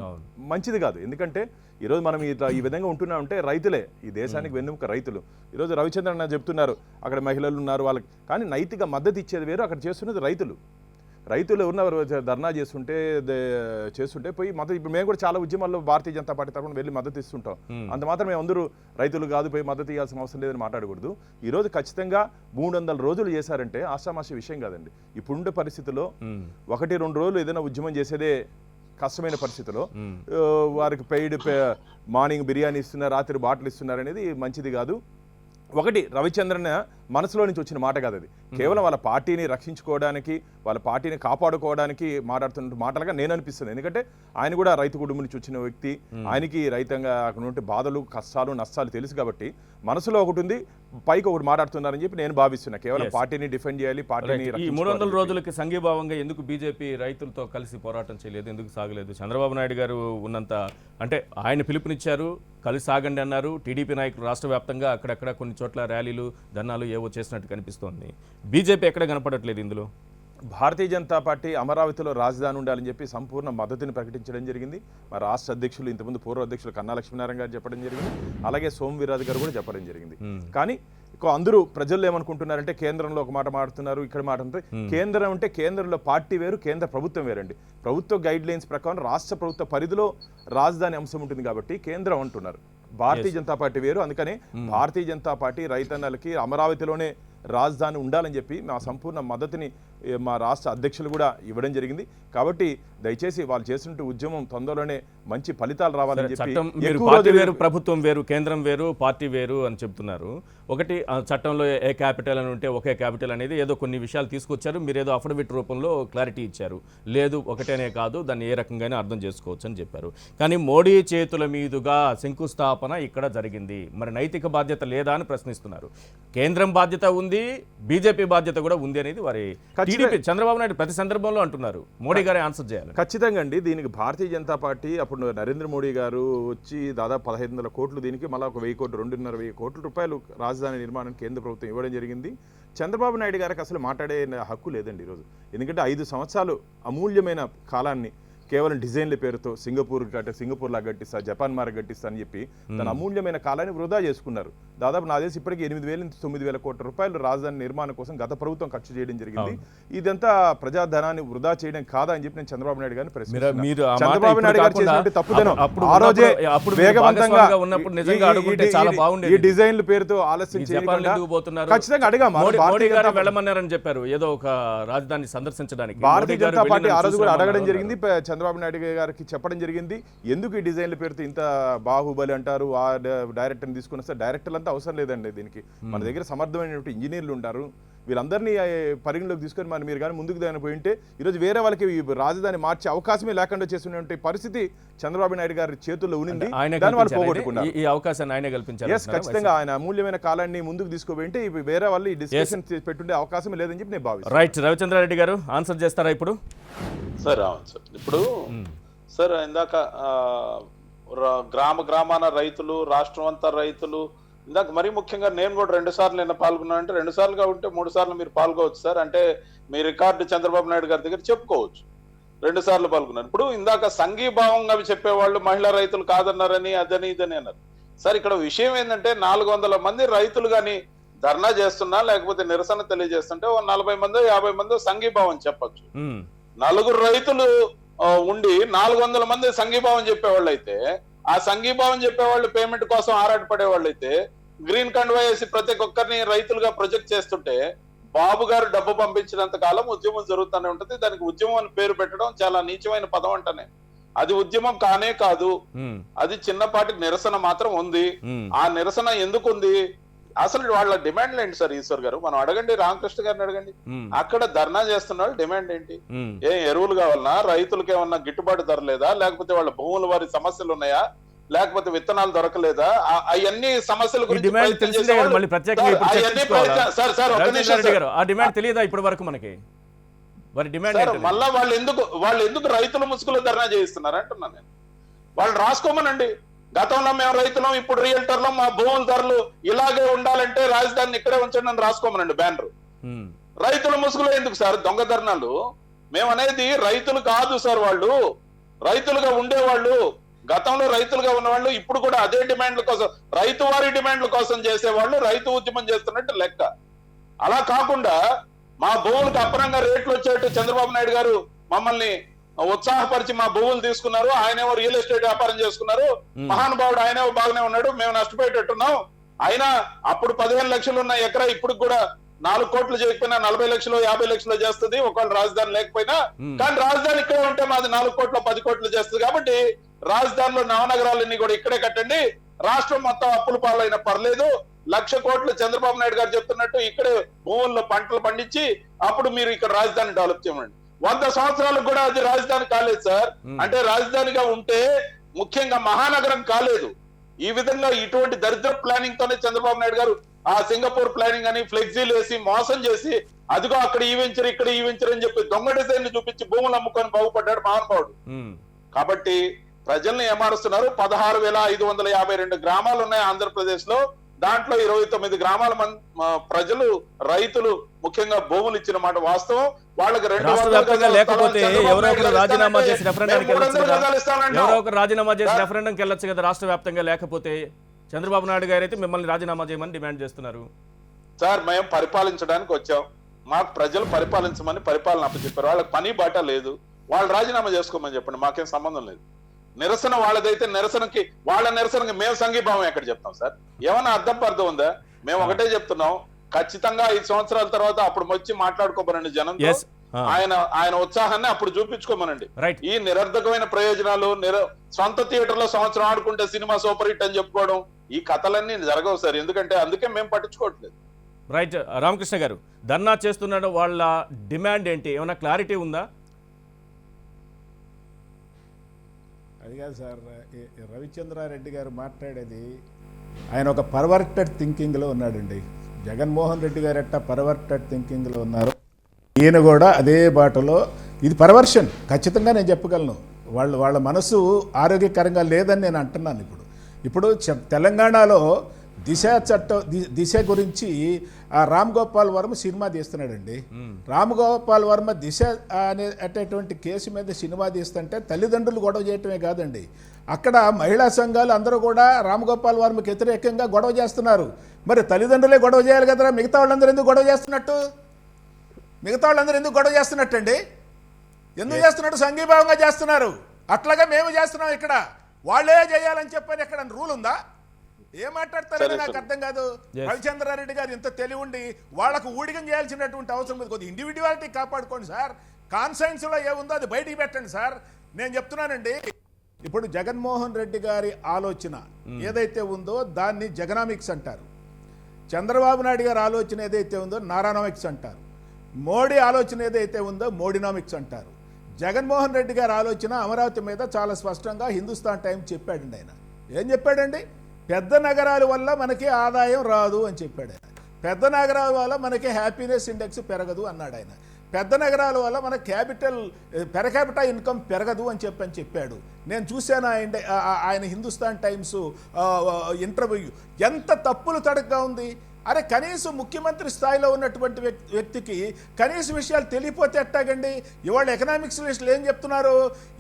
మంచిది కాదు. ఎందుకంటే ఈరోజు మనం ఈ విధంగా ఉంటున్నామంటే రైతులే ఈ దేశానికి వెన్నెముక రైతులు. ఈరోజు రవిచంద్రన్ చెప్తున్నారు అక్కడ మహిళలు ఉన్నారు వాళ్ళకి, కానీ నైతిక మద్దతు ఇచ్చేది వేరు, అక్కడ చేస్తున్నది రైతులు ఉన్నవారు ధర్నా చేస్తుంటే పోయి మద్దతు. ఇప్పుడు మేము కూడా చాలా ఉద్యమాల్లో భారతీయ జనతా పార్టీ తరఫున వెళ్ళి మద్దతు ఇస్తుంటాం. అంత మాత్రం మేము అందరూ రైతులు కాదు పోయి మద్దతు ఇవ్వాల్సిన అవసరం లేదని మాట్లాడకూడదు. ఈరోజు ఖచ్చితంగా 300 రోజులు చేశారంటే ఆషామాషి విషయం కాదండి. ఇప్పుడుండే పరిస్థితుల్లో 1-2 రోజులు ఏదైనా ఉద్యమం చేసేదే కష్టమైన పరిస్థితిలో వారికి మార్నింగ్ బిర్యానీ ఇస్తున్నారు, రాత్రి బాటిల్ ఇస్తున్నారు అనేది మంచిది కాదు. ఒకటి రవిచంద్రన్ మనసులో నుంచి వచ్చిన మాట కాదు, అది కేవలం వాళ్ళ పార్టీని రక్షించుకోవడానికి, వాళ్ళ పార్టీని కాపాడుకోవడానికి మాట్లాడుతున్న మాటలుగా నేను అనిపిస్తుంది. ఎందుకంటే ఆయన కూడా రైతు కుటుంబం నుంచి వచ్చిన వ్యక్తి, ఆయనకి రైతంగా అక్కడ ఉంటే బాధలు, కష్టాలు, నష్టాలు తెలుసు కాబట్టి మనసులో ఒకటి ఉంది, పైకి ఒకటి మాట్లాడుతున్నారని చెప్పి నేను భావిస్తున్నా. కేవలం పార్టీని డిఫెండ్ చేయాలి, పార్టీని. ఈ 300 రోజులకి సంఘీభావంగా ఎందుకు బీజేపీ రైతులతో కలిసి పోరాటం చేయలేదు, ఎందుకు సాగలేదు? చంద్రబాబు నాయుడు గారు ఉన్నంత అంటే ఆయన పిలుపునిచ్చారు, కలిసి సాగండి అన్నారు. టీడీపీ నాయకులు రాష్ట్ర వ్యాప్తంగా అక్కడక్కడ కొన్ని చోట్ల ర్యాలీలు, ధర్నాలు ఏవో చేసినట్టు కనిపిస్తోంది. బీజేపీ ఎక్కడ కనపడట్లేదు ఇందులో. భారతీయ జనతా పార్టీ అమరావతిలో రాజధాని ఉండాలని చెప్పి సంపూర్ణ మద్దతుని ప్రకటించడం జరిగింది. మరి రాష్ట్ర అధ్యక్షులు, ఇంతకుముందు పూర్వ అధ్యక్షులు కన్నా లక్ష్మీనారాయణ గారు చెప్పడం జరిగింది, అలాగే సోమవీరాజు గారు కూడా చెప్పడం జరిగింది. కానీ అందరూ ప్రజలు ఏమనుకుంటున్నారంటే కేంద్రంలో ఒక మాట మాట్లాడుతున్నారు, ఇక్కడ మాట అంటే కేంద్రం అంటే కేంద్రంలో పార్టీ వేరు, కేంద్ర ప్రభుత్వం వేరండి. ప్రభుత్వ గైడ్ లైన్స్ ప్రకారం రాష్ట్ర ప్రభుత్వ పరిధిలో రాజధాని అంశం ఉంటుంది కాబట్టి కేంద్రం అంటున్నారు. భారతీయ జనతా పార్టీ వేరు. అందుకని భారతీయ జనతా పార్టీ రైతన్నలకి అమరావతిలోనే రాజధాని ఉండాలని చెప్పి మా సంపూర్ణ మద్దతుని మా రాష్ట్ర అధ్యక్షులు కూడా ఇవ్వడం జరిగింది. కాబట్టి దయచేసి వాళ్ళు చేసినట్టు ఉద్యమం తొందరలోనే మంచి ఫలితాలు రావాలని చెప్పి. పార్టీ వేరు, ప్రభుత్వం వేరు, కేంద్రం వేరు, పార్టీ వేరు అని చెప్తున్నారు. ఒకటి చట్టంలో ఏ క్యాపిటల్ అని ఉంటే ఒకే క్యాపిటల్ అనేది ఏదో కొన్ని విషయాలు తీసుకొచ్చారు, మీరు ఏదో అఫిడవిట్ రూపంలో క్లారిటీ ఇచ్చారు. లేదు ఒకటేనే కాదు, దాన్ని ఏ రకంగానే అర్థం చేసుకోవచ్చు అని చెప్పారు. కానీ మోడీ చేతుల మీదుగా శంకుస్థాపన ఇక్కడ జరిగింది, మరి నైతిక బాధ్యత లేదా అని ప్రశ్నిస్తున్నారు. కేంద్రం బాధ్యత ఉంది, బీజేపీ బాధ్యత కూడా ఉంది అనేది వారి టీడీపీ చంద్రబాబు నాయుడు ప్రతి సందర్భంలో అంటున్నారు. మోడీ గారే ఆన్సర్ చేయాలి. ఖచ్చితంగా అండి. దీనికి భారతీయ జనతా పార్టీ అప్పుడు నరేంద్ర మోడీ గారు వచ్చి దాదాపు 1500 కోట్లు, దీనికి మళ్ళీ ఒక 1000 కోట్లు, 2.5 కోట్ల రూపాయలు రాజధాని నిర్మాణానికి కేంద్ర ప్రభుత్వం ఇవ్వడం జరిగింది. చంద్రబాబు నాయుడు గారికి అసలు మాట్లాడే హక్కు లేదండి ఈరోజు. ఎందుకంటే 5 సంవత్సరాలు అమూల్యమైన కాలాన్ని కేవలం డిజైన్ల పేరుతో సింగపూర్ లాగా కట్టిస్తా, జపాన్ మార్గ కట్టిస్తా అని చెప్పి తన అమూల్యమైన కాలాన్ని వృధా చేసుకున్నారు. దాదాపు నా దేశం ఇప్పటికీ 8,000 నుంచి 9,000 కోట్ల రూపాయలు రాజధాని నిర్మాణం కోసం గత ప్రభుత్వం ఖర్చు చేయడం జరిగింది. ఇదంతా ప్రజాధనాన్ని వృధా చేయడం కాదా అని చెప్పి నేను చంద్రబాబు నాయుడు గారిని ప్రశ్నిస్తున్నాను. చంద్రబాబు నాయుడు గారు చేసినట్టు తప్పుదనం ఆ రోజే వేగవంతంగా ఈ డిజైన్ల పేరుతో ఆలస్యం చేయకుండా ఖచ్చితంగా అడిగాము. వెళ్ళమన్నారని చెప్పారు ఏదో ఒక రాజధాని సందర్శించడానికి. భారతీయ జనతా పార్టీ ఆ రోజు కూడా అడగడం జరిగింది, చంద్రబాబు నాయుడు గారికి చెప్పడం జరిగింది. ఎందుకు ఈ డిజైన్ల పేరుతో ఇంత బాహుబలి అంటారు, ఆ డైరెక్టర్ని తీసుకుని వస్తే డైరెక్టర్లు అంతా అవసరం లేదండి. దీనికి మన దగ్గర సమర్థమైనటువంటి ఇంజనీర్లు ఉంటారు, వీళ్ళందరినీ పరిగణలోకి తీసుకొని మరి మీరు కానీ ముందుకు దాని పోయింటే ఈరోజు వేరే వాళ్ళకి ఈ రాజధాని మార్చే అవకాశమే లేకుండా చేస్తున్నటువంటి పరిస్థితి చంద్రబాబు నాయుడు గారి చేతుల్లో ఉన్నింది. ఆయన దాన్ని వాళ్ళు పోగొట్టుకున్నారు. ఈ అవకాశాన్ని ఆయన కల్పించారు. ఎస్, ఖచ్చితంగా ఆయన అమూల్యమైన కాలాన్ని ముందుకు తీసుకోబోయింటే వేరే వాళ్ళు ఈ డిస్కషన్ పెట్టుండే అవకాశం లేదని చెప్పి నేను భావిస్తాను. రైట్, రవిచంద్రారెడ్డి గారు ఆన్సర్ చేస్తారా ఇప్పుడు? సార్ అవును సార్. ఇప్పుడు సార్ ఇందాక గ్రామాన రైతులు, రాష్ట్రం అంతా రైతులు, ఇందాక మరీ ముఖ్యంగా నేను కూడా 2 సార్లు నిన్న పాల్గొన్నాను. అంటే 2 సార్లుగా ఉంటే 3 సార్లు మీరు పాల్గొవచ్చు సార్. అంటే మీ రికార్డు చంద్రబాబు నాయుడు గారి దగ్గర చెప్పుకోవచ్చు. 2 సార్లు పాల్గొన్నాను. ఇప్పుడు ఇందాక సంఘీభావంగా చెప్పేవాళ్ళు మహిళా రైతులు కాదన్నారని అదని ఇదని అన్నారు సార్. ఇక్కడ విషయం ఏంటంటే 400 మంది రైతులు కానీ ధర్నా చేస్తున్నా లేకపోతే నిరసన తెలియజేస్తుంటే 40 మందో 50 మందో సంఘీభావం చెప్పచ్చు. 4 రైతులు ఉండి 400 మంది సంఘీభావం చెప్పేవాళ్ళు అయితే, ఆ సంఘీభావం చెప్పేవాళ్ళు పేమెంట్ కోసం ఆరాటపడేవాళ్ళు అయితే, గ్రీన్ కండువా వేసి ప్రతి ఒక్కరిని రైతులుగా ప్రొజెక్ట్ చేస్తుంటే బాబు గారు డబ్బు పంపించినంత కాలం ఉద్యమం జరుగుతూనే ఉంటది. దానికి ఉద్యమం అని పేరు పెట్టడం చాలా నీచమైన పదం అంటనే. అది ఉద్యమం కానే కాదు, అది చిన్నపాటి నిరసన మాత్రం ఉంది. ఆ నిరసన ఎందుకు ఉంది? అసలు వాళ్ళ డిమాండ్లు ఏంటి సార్ ఈశ్వర్ గారు? మనం అడగండి, రామకృష్ణ గారిని అడగండి. అక్కడ ధర్నా చేస్తున్న వాళ్ళు డిమాండ్ ఏంటి? ఎరువులు కావాలన్నా, రైతులకు ఏమన్నా గిట్టుబాటు ధర లేదా, లేకపోతే వాళ్ళ భూముల వారి సమస్యలు ఉన్నాయా, లేకపోతే విత్తనాలు దొరకలేదా? అవన్నీ సమస్యల గురించి తెలియదా ఇప్పటి వరకు మనకి? మళ్ళా వాళ్ళు ఎందుకు రైతుల ముసుగులో ధర్నా చేయిస్తున్నారు అంటున్నాను నేను. వాళ్ళు రాసుకోమనండి. గతంలో మేము రైతులం, ఇప్పుడు రియల్టర్లో మా భూముల ధరలు ఇలాగే ఉండాలంటే రాజధానిని ఇక్కడే ఉంచండి అని రాసుకోమనండి బ్యానర్. రైతుల ముసుగులో ఎందుకు సార్ దొంగ ధర్నాలు? మేము అనేది రైతులు కాదు సార్, వాళ్ళు రైతులుగా ఉండేవాళ్ళు, గతంలో రైతులుగా ఉన్నవాళ్ళు ఇప్పుడు కూడా అదే డిమాండ్ల కోసం, రైతు వారి డిమాండ్ల కోసం చేసేవాళ్ళు రైతు ఉద్యమం చేస్తున్నట్టు లెక్క. అలా కాకుండా మా భూములకు అపరంగా రేట్లు వచ్చేట్టు చంద్రబాబు నాయుడు గారు మమ్మల్ని ఉత్సాహపరిచి మా భూములు తీసుకున్నారు. ఆయనేమో రియల్ ఎస్టేట్ వ్యాపారం చేసుకున్నారు. మహానుభావుడు ఆయనేమో బాగానే ఉన్నాడు, మేము నష్టపోయేటట్టున్నాం. అయినా అప్పుడు 15 లక్షలు ఉన్న ఎకరా ఇప్పుడు కూడా 4 కోట్లు చేయకపోయినా 40 లక్షలు 50 లక్షలు చేస్తుంది ఒకవేళ రాజధాని లేకపోయినా. కానీ రాజధాని ఇక్కడే ఉంటే మాది 4 కోట్లు 10 కోట్లు చేస్తుంది. కాబట్టి రాజధానిలో నవనగరాలన్నీ కూడా ఇక్కడే కట్టండి, రాష్ట్రం మొత్తం అప్పుల పాలైనా పర్లేదు, 1,00,000 కోట్లు చంద్రబాబు నాయుడు గారు చెప్తున్నట్టు ఇక్కడే భూముల్లో పంటలు పండించి అప్పుడు మీరు ఇక్కడ రాజధాని డెవలప్ చేయండి. 100 సంవత్సరాలకు కూడా అది రాజధాని కాలేదు సార్. అంటే రాజధానిగా ఉంటే ముఖ్యంగా మహానగరం కాలేదు. ఈ విధంగా ఇటువంటి దరిద్ర ప్లానింగ్ తోనే చంద్రబాబు నాయుడు గారు ఆ సింగపూర్ ప్లానింగ్ అని ఫ్లెక్సీలు వేసి మోసం చేసి, అదిగో అక్కడ ఈ వెంచర్ ఇక్కడ ఈ వెంచర్ అని చెప్పి దొంగ డిజైన్ చూపించి భూములు అమ్ముకొని బాగుపడ్డాడు మహానుభావుడు. కాబట్టి ప్రజల్ని ఏమారుస్తున్నారు. 16,552 గ్రామాలు ఉన్నాయి ఆంధ్రప్రదేశ్ లో. దాంట్లో 29 గ్రామాల ప్రజలు రైతులు ముఖ్యంగా భూములు ఇచ్చిన మాట వాస్తవం. వాళ్ళకి రాష్ట్ర వ్యాప్తంగా లేకపోతే ఎవరో ఒకరు రాజీనామా చేసి రెఫరెండంకి వెళ్ళొచ్చు కదా. రాష్ట్ర వ్యాప్తంగా లేకపోతే చంద్రబాబు నాయుడు గారు అయితే మిమ్మల్ని రాజీనామా చేయమని డిమాండ్ చేస్తున్నారు. సార్ మేము పరిపాలించడానికి వచ్చాం, మాకు ప్రజలు పరిపాలించమని పరిపాలన అప్పచెప్పారు. వాళ్ళకి పని బాట లేదు, వాళ్ళు రాజీనామా చేసుకోమని చెప్పండి, మాకేం సంబంధం లేదు. నిరసన వాళ్ళదైతే వాళ్ళ నిరసనకి మేము సంఘీభావం ఎక్కడ చెప్తాం సార్? ఏమన్నా అర్థం ఉందా? మేము ఒకటే చెప్తున్నాం, ఖచ్చితంగా 5 సంవత్సరాల తర్వాత అప్పుడు వచ్చి మాట్లాడుకోమనండి జనంతో. ఆయన ఉత్సాహాన్ని అప్పుడు చూపించుకోమనండి. ఈ నిరర్ధకమైన ప్రయోజనాలు, సొంత థియేటర్ లో సంవత్సరం ఆడుకుంటే సినిమా సూపర్ హిట్ అని చెప్పుకోవడం, ఈ కథలన్నీ జరగవు సార్. ఎందుకంటే అందుకే మేము పట్టించుకోవట్లేదు. రైట్, రామకృష్ణ గారు ధర్నా చేస్తున్నాడు, వాళ్ళ డిమాండ్ ఏంటి? ఏమైనా క్లారిటీ ఉందా? అది కాదు సార్, రవిచంద్రారెడ్డి గారు మాట్లాడేది ఆయన ఒక పర్వర్టెడ్ థింకింగ్లో ఉన్నాడండి. జగన్మోహన్ రెడ్డి గారు ఎట్టా పర్వర్టెడ్ థింకింగ్లో ఉన్నారు, ఈయన కూడా అదే బాటలో. ఇది పర్వర్షన్, ఖచ్చితంగా నేను చెప్పగలను. వాళ్ళ మనసు ఆరోగ్యకరంగా లేదని నేను అంటున్నాను. ఇప్పుడు తెలంగాణలో దిశ గురించి ఆ రామ్ గోపాల్ వర్మ సినిమా తీస్తున్నాడండి. రామ్ గోపాల్ వర్మ దిశ అనేటటువంటి కేసు మీద సినిమా తీస్తుంటే తల్లిదండ్రులు గొడవ చేయటమే కాదండి, అక్కడ మహిళా సంఘాలు అందరూ కూడా రామ్ గోపాల్ వర్మకి వ్యతిరేకంగా గొడవ చేస్తున్నారు. మరి తల్లిదండ్రులే గొడవ చేయాలి కదరా, మిగతా వాళ్ళందరూ ఎందుకు గొడవ చేస్తున్నట్టు? ఎందుకు చేస్తున్నట్టు? సంఘీభావంగా చేస్తున్నారు. అట్లాగా మేము చేస్తున్నాం, ఇక్కడ వాళ్ళే చేయాలని చెప్పని ఎక్కడ రూల్ ఉందా? ఏం మాట్లాడతారని నాకు అర్థం కాదు. రవిచంద్రారెడ్డి గారు ఇంత తెలివి ఉండి వాళ్ళకు ఊడిగం చేయాల్సినటువంటి అవసరం లేదు. కొద్దిగా ఇండివిజువాలిటీ కాపాడుకోండి సార్. కాన్సైన్స్ లో ఏముందో అది బయటికి పెట్టండి సార్. నేను చెప్తున్నానండి, ఇప్పుడు జగన్మోహన్ రెడ్డి గారి ఆలోచన ఏదైతే ఉందో దాన్ని జగనామిక్స్ అంటారు. చంద్రబాబు నాయుడు గారి ఆలోచన ఏదైతే ఉందో నారానమిక్స్ అంటారు, మోడీ ఆలోచన ఏదైతే ఉందో మోడీనామిక్స్ అంటారు. జగన్మోహన్ రెడ్డి గారి ఆలోచన అమరావతి మీద చాలా స్పష్టంగా హిందుస్థాన్ టైం చెప్పాడండి. ఆయన ఏం చెప్పాడండి? పెద్ద నగరాల వల్ల మనకి ఆదాయం రాదు అని చెప్పాడు ఆయన. పెద్ద నగరాల వల్ల మనకి హ్యాపీనెస్ ఇండెక్స్ పెరగదు అన్నాడు ఆయన. పెద్ద నగరాల వల్ల మన పెర్ క్యాపిటల్ ఇన్కమ్ పెరగదు అని చెప్పాడు. నేను చూశాను ఆయన హిందుస్థాన్ టైమ్స్ ఇంటర్వ్యూ. ఎంత తప్పులు తడకగా ఉంది. అరే కనీసం ముఖ్యమంత్రి స్థాయిలో ఉన్నటువంటి వ్యక్తికి కనీస విషయాలు తెలియపోతే ఎట్టాగండి? ఇవాళ ఎకనామిక్స్ లిస్టులు ఏం చెప్తున్నారు?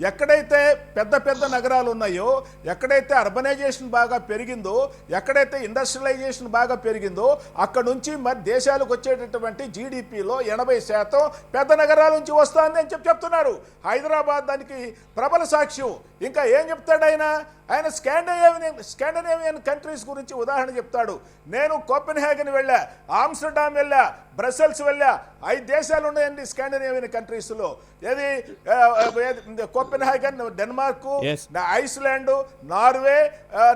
ఎక్కడైతే పెద్ద పెద్ద నగరాలు ఉన్నాయో, ఎక్కడైతే అర్బనైజేషన్ బాగా పెరిగిందో, ఎక్కడైతే ఇండస్ట్రియలైజేషన్ బాగా పెరిగిందో అక్కడ నుంచి మరి దేశాలకు వచ్చేటటువంటి జీడిపిలో 80% పెద్ద నగరాల నుంచి వస్తుంది అని చెప్తున్నారు. హైదరాబాద్ దానికి ప్రబల సాక్ష్యం. ఇంకా ఏం చెప్తాడు ఆయన? ఆయన స్కాండినేవియన్ కంట్రీస్ గురించి ఉదాహరణ చెప్తాడు. నేను కోపెన్హాగన్ వెళ్ళా, ఆమ్స్టర్డామ్ వెళ్ళా, బ్రసెల్స్ వెళ్ళా. 5 దేశాలు ఉన్నాయండి స్కాండినేవియన్ కంట్రీస్లో. ఏది Copenhagen, Denmark, Iceland, Norway,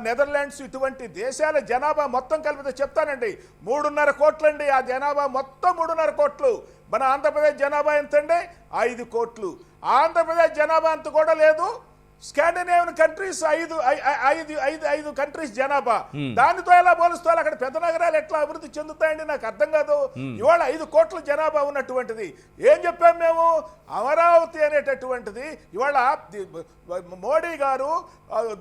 Netherlands. ఇటువంటి దేశాల జనాభా మొత్తం కలిపితే చెప్తానండి 3.5 కోట్లండి. ఆ జనాభా మొత్తం 3.5 కోట్లు. మన ఆంధ్రప్రదేశ్ జనాభా ఎంతండి? 5 కోట్లు. ఆంధ్రప్రదేశ్ జనాభా అంత కూడా లేదు. స్కాండినేవియన్ కంట్రీస్ 5 కంట్రీస్ జనాభా. దానితో ఎలా పోలుస్తారు? అక్కడ పెద్ద నగరాలు ఎట్లా అభివృద్ధి చెందుతాయండి? నాకు అర్థం కాదు. ఇవాళ 5 కోట్ల జనాభా ఉన్నటువంటిది ఏం చెప్పాము మేము? అమరావతి అనేటటువంటిది ఇవాళ మోడీ గారు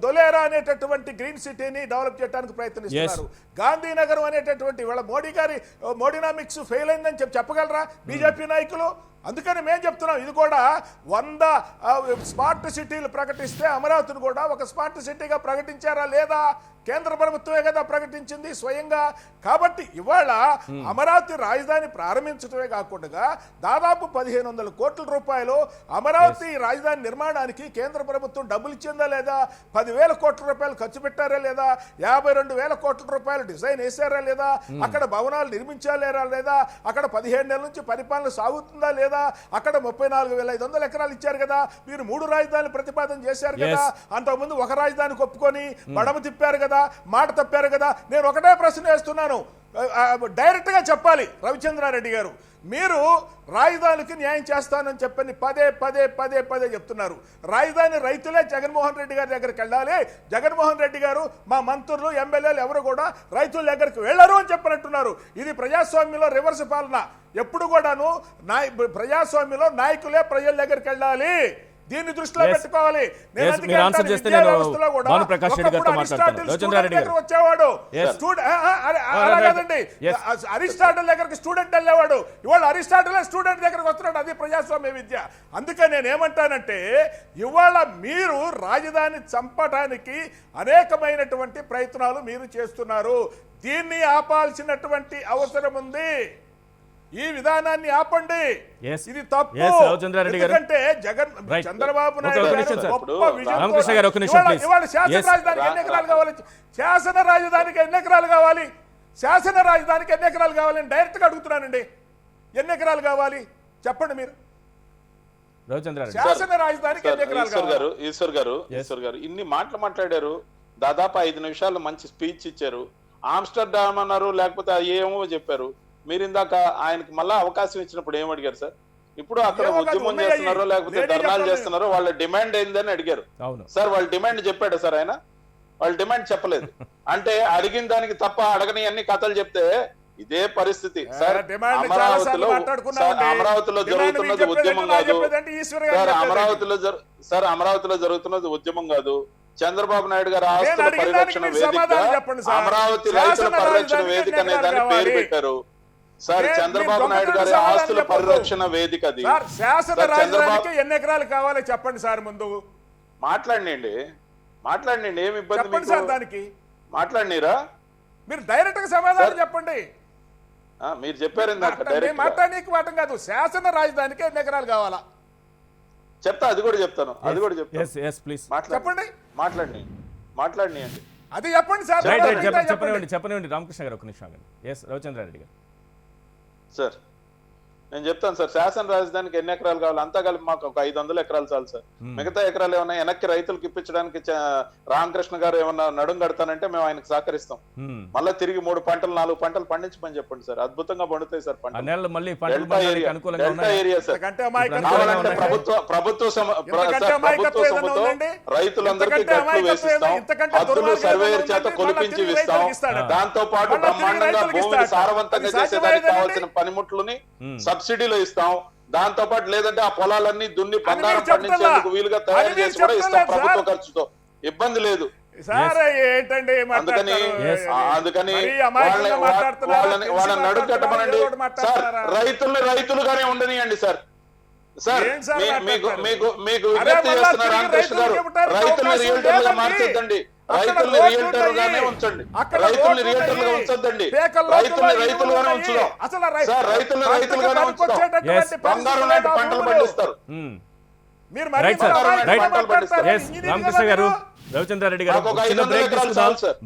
దొలేరా అనేటటువంటి గ్రీన్ సిటీని డెవలప్ చేయడానికి ప్రయత్నిస్తున్నారు. గాంధీనగరం అనేటటువంటి ఇవాళ మోడీనామిక్స్ ఫెయిల్ అయిందని చెప్పగలరా బీజేపీ నాయకులు? అందుకని మేము చెప్తున్నాం ఇది కూడా 100 స్మార్ట్ సిటీలు ప్రకటిస్తే అమరావతిని కూడా ఒక స్మార్ట్ సిటీగా ప్రకటించారా లేదా? కేంద్ర ప్రభుత్వమే కదా ప్రకటించింది స్వయంగా. కాబట్టి ఇవాళ అమరావతి రాజధాని ప్రారంభించడమే కాకుండా దాదాపు 1500 కోట్ల రూపాయలు అమరావతి రాజధాని నిర్మాణానికి కేంద్ర ప్రభుత్వం డబ్బులు ఇచ్చిందా లేదా? 10,000 కోట్ల రూపాయలు ఖర్చు పెట్టారా లేదా? 52,000 కోట్ల రూపాయలు డిజైన్ వేసారా లేదా? అక్కడ భవనాలు నిర్మించాలేరా లేదా? అక్కడ 15 నెలల నుంచి పరిపాలన సాగుతుందా లేదా? అక్కడ 34,500 ఎకరాలు ఇచ్చారు కదా. మీరు 3 రాజధానులు ప్రతిపాదన చేశారు కదా. అంతకుముందు ఒక రాజధానికి ఒప్పుకొని మడమ తిప్పారు కదా, మాట తప్పారు కదా. నేను ఒకటే ప్రశ్న వేస్తున్నాను, డైరెక్ట్ గా చెప్పాలి రవిచంద్రారెడ్డి గారు. మీరు రాజధానికి న్యాయం చేస్తానని చెప్పని పదే చెప్తున్నారు. రాజధాని రైతులే జగన్మోహన్ రెడ్డి గారి దగ్గరికి వెళ్ళాలి. జగన్మోహన్ రెడ్డి గారు మా మంత్రులు ఎమ్మెల్యేలు ఎవరు కూడా రైతుల దగ్గరికి వెళ్ళరు అని చెప్పినట్టున్నారు. ఇది ప్రజాస్వామ్యంలో రివర్స్ పాలన. ఎప్పుడు కూడాను ప్రజాస్వామ్యంలో నాయకులే ప్రజల దగ్గరికి వెళ్ళాలి. దీన్ని దృష్టిలో పెట్టుకోవాలి. వచ్చేవాడు అలాగేదండి, అరిస్టాటిల్ దగ్గరికి స్టూడెంట్ వెళ్ళేవాడు. ఇవాళ అరిస్టాటిల్ స్టూడెంట్ దగ్గరకు వస్తున్నాడు. అది ప్రజాస్వామ్య విద్య. అందుకని నేనేమంటానంటే ఇవాళ మీరు రాజధాని చంపడానికి అనేకమైనటువంటి ప్రయత్నాలు మీరు చేస్తున్నారు. దీన్ని ఆపాల్సినటువంటి అవసరం ఉంది. ఈ విధానాన్ని ఆపండి. ఇది తప్పు. ఎందుకంటే చంద్రబాబు నాయుడు శాసన రాజధానికి ఎన్ని ఎకరాలు కావాలి? శాసన రాజధానికి ఎన్ని ఎకరాలు కావాలి? శాసన రాజధానికి ఎన్ని ఎకరాలు కావాలని డైరెక్ట్ గా అడుగుతున్నానండి. ఎన్ని ఎకరాలు కావాలి చెప్పండి మీరు? శాసన రాజధానికి ఎన్ని ఎకరాలు కావాలి? ఈశ్వర్ గారు ఇన్ని మాటలు మాట్లాడారు. దాదాపు 5 నిమిషాలు మంచి స్పీచ్ ఇచ్చారు. ఆమ్స్టర్డామ్ అన్నారు, లేకపోతే ఏమో చెప్పారు. మీరు ఇందాక ఆయనకి మళ్ళా అవకాశం ఇచ్చినప్పుడు ఏం అడిగారు సార్? ఇప్పుడు అక్కడ ఉద్యమం చేస్తున్నారో లేకపోతే ధర్నాలు చేస్తున్నారో వాళ్ళ డిమాండ్ ఏందని అడిగారు సార్. వాళ్ళ డిమాండ్ చెప్పాడు సార్ ఆయన? వాళ్ళ డిమాండ్ చెప్పలేదు. అంటే అడిగిన దానికి తప్ప అడగని అన్ని కథలు చెప్తే ఇదే పరిస్థితి సార్. అమరావతిలో జరుగుతున్నది ఉద్యమం కాదు సార్. అమరావతిలో జరుగుతున్నది ఉద్యమం కాదు. చంద్రబాబు నాయుడు గారు ఆస్తుల పరిరక్షణ వేదిక, అమరావతి రైతుల పరిరక్షణ వేదిక అనే దాన్ని పేరు పెట్టారు సార్. చంద్రబాబు నాయుడు గారి ఆస్తుల పరిరక్షణ వేదిక అది. ఎన్ని ఎకరాలు కావాలి చెప్పండి సార్. ముందు మాట్లాడినండి ఏమి ఇబ్బంది సార్? దానికి మాట్లాడినరా? మీరు డైరెక్ట్ గా సమాధానం చెప్పండి. మీరు చెప్పారు మాట్లాడడానికి మాట కాదు. శాసన రాజధానికి ఎన్ని ఎకరాలు కావాలా చెప్తా. అది కూడా చెప్తాను. చెప్పండి. మాట్లాడినండి అది చెప్పండి సార్. చెప్పనివ్వండి రామకృష్ణ గారు. ఒక నిమిషం. రవిచంద్రారెడ్డి గారు సార్ నేను చెప్తాను సార్, శాసన రాజధానికి ఎన్ని ఎకరాలు కావాలి? అంతా కలిపి మాకు ఒక 500 ఎకరాలు చాలు సార్. మిగతా ఎకరాలు ఏమన్నా వెనక్కి రైతులకు ఇప్పించడానికి రామకృష్ణ గారు ఏమన్నా నడుం కడతానంటే మేము ఆయనకు సహకరిస్తాం. మళ్ళీ తిరిగి 3 పంటలు 4 పంటలు పండించమని చెప్పండి సార్, అద్భుతంగా పండుతాయి సార్ పంటలు. Delta area sir. కావాలంటే ప్రభుత్వ సొమ్ముతో రైతులందరికీ గట్లు వేసిస్తాం, హద్దులు సర్వేయర్ చేత కొలిపించి ఇస్తాం. దాంతో పాటు బ్రహ్మాండంగా భూమిని సారవంతంగా చేసేదానికి కావాల్సిన పనిముట్లని సబ్సిడీలో ఇస్తాం. దాంతో పాటు లేదంటే ఆ పొలాలన్నీ దున్ని బంగారం పండించేందుకు వీలుగా తయారు చేసి కూడా ఇస్తాం ప్రభుత్వ ఖర్చుతో, ఇబ్బంది లేదు. అందుకని వాళ్ళని నడుకట్టమనండి సార్, రైతులుగానే ఉండనియండి సార్. సార్ మీకు విజ్ఞప్తి చేస్తున్న రామకృష్ణ గారు, రైతుల్ని రియల్టర్లుగా మార్చొద్దండి, రైతుల్ని రియల్టర్లుగానే ఉంచండి, రైతుల్ని రియల్టర్లుగా ఉంచొద్దండి, రైతులుగానే ఉంచుదాం సార్, రైతులుగానే ఉంచుదాం. బంగారం లాంటి పంటలు పండిస్తారు. రామకృష్ణ గారు, రవిచంద్రారెడ్డి గారు,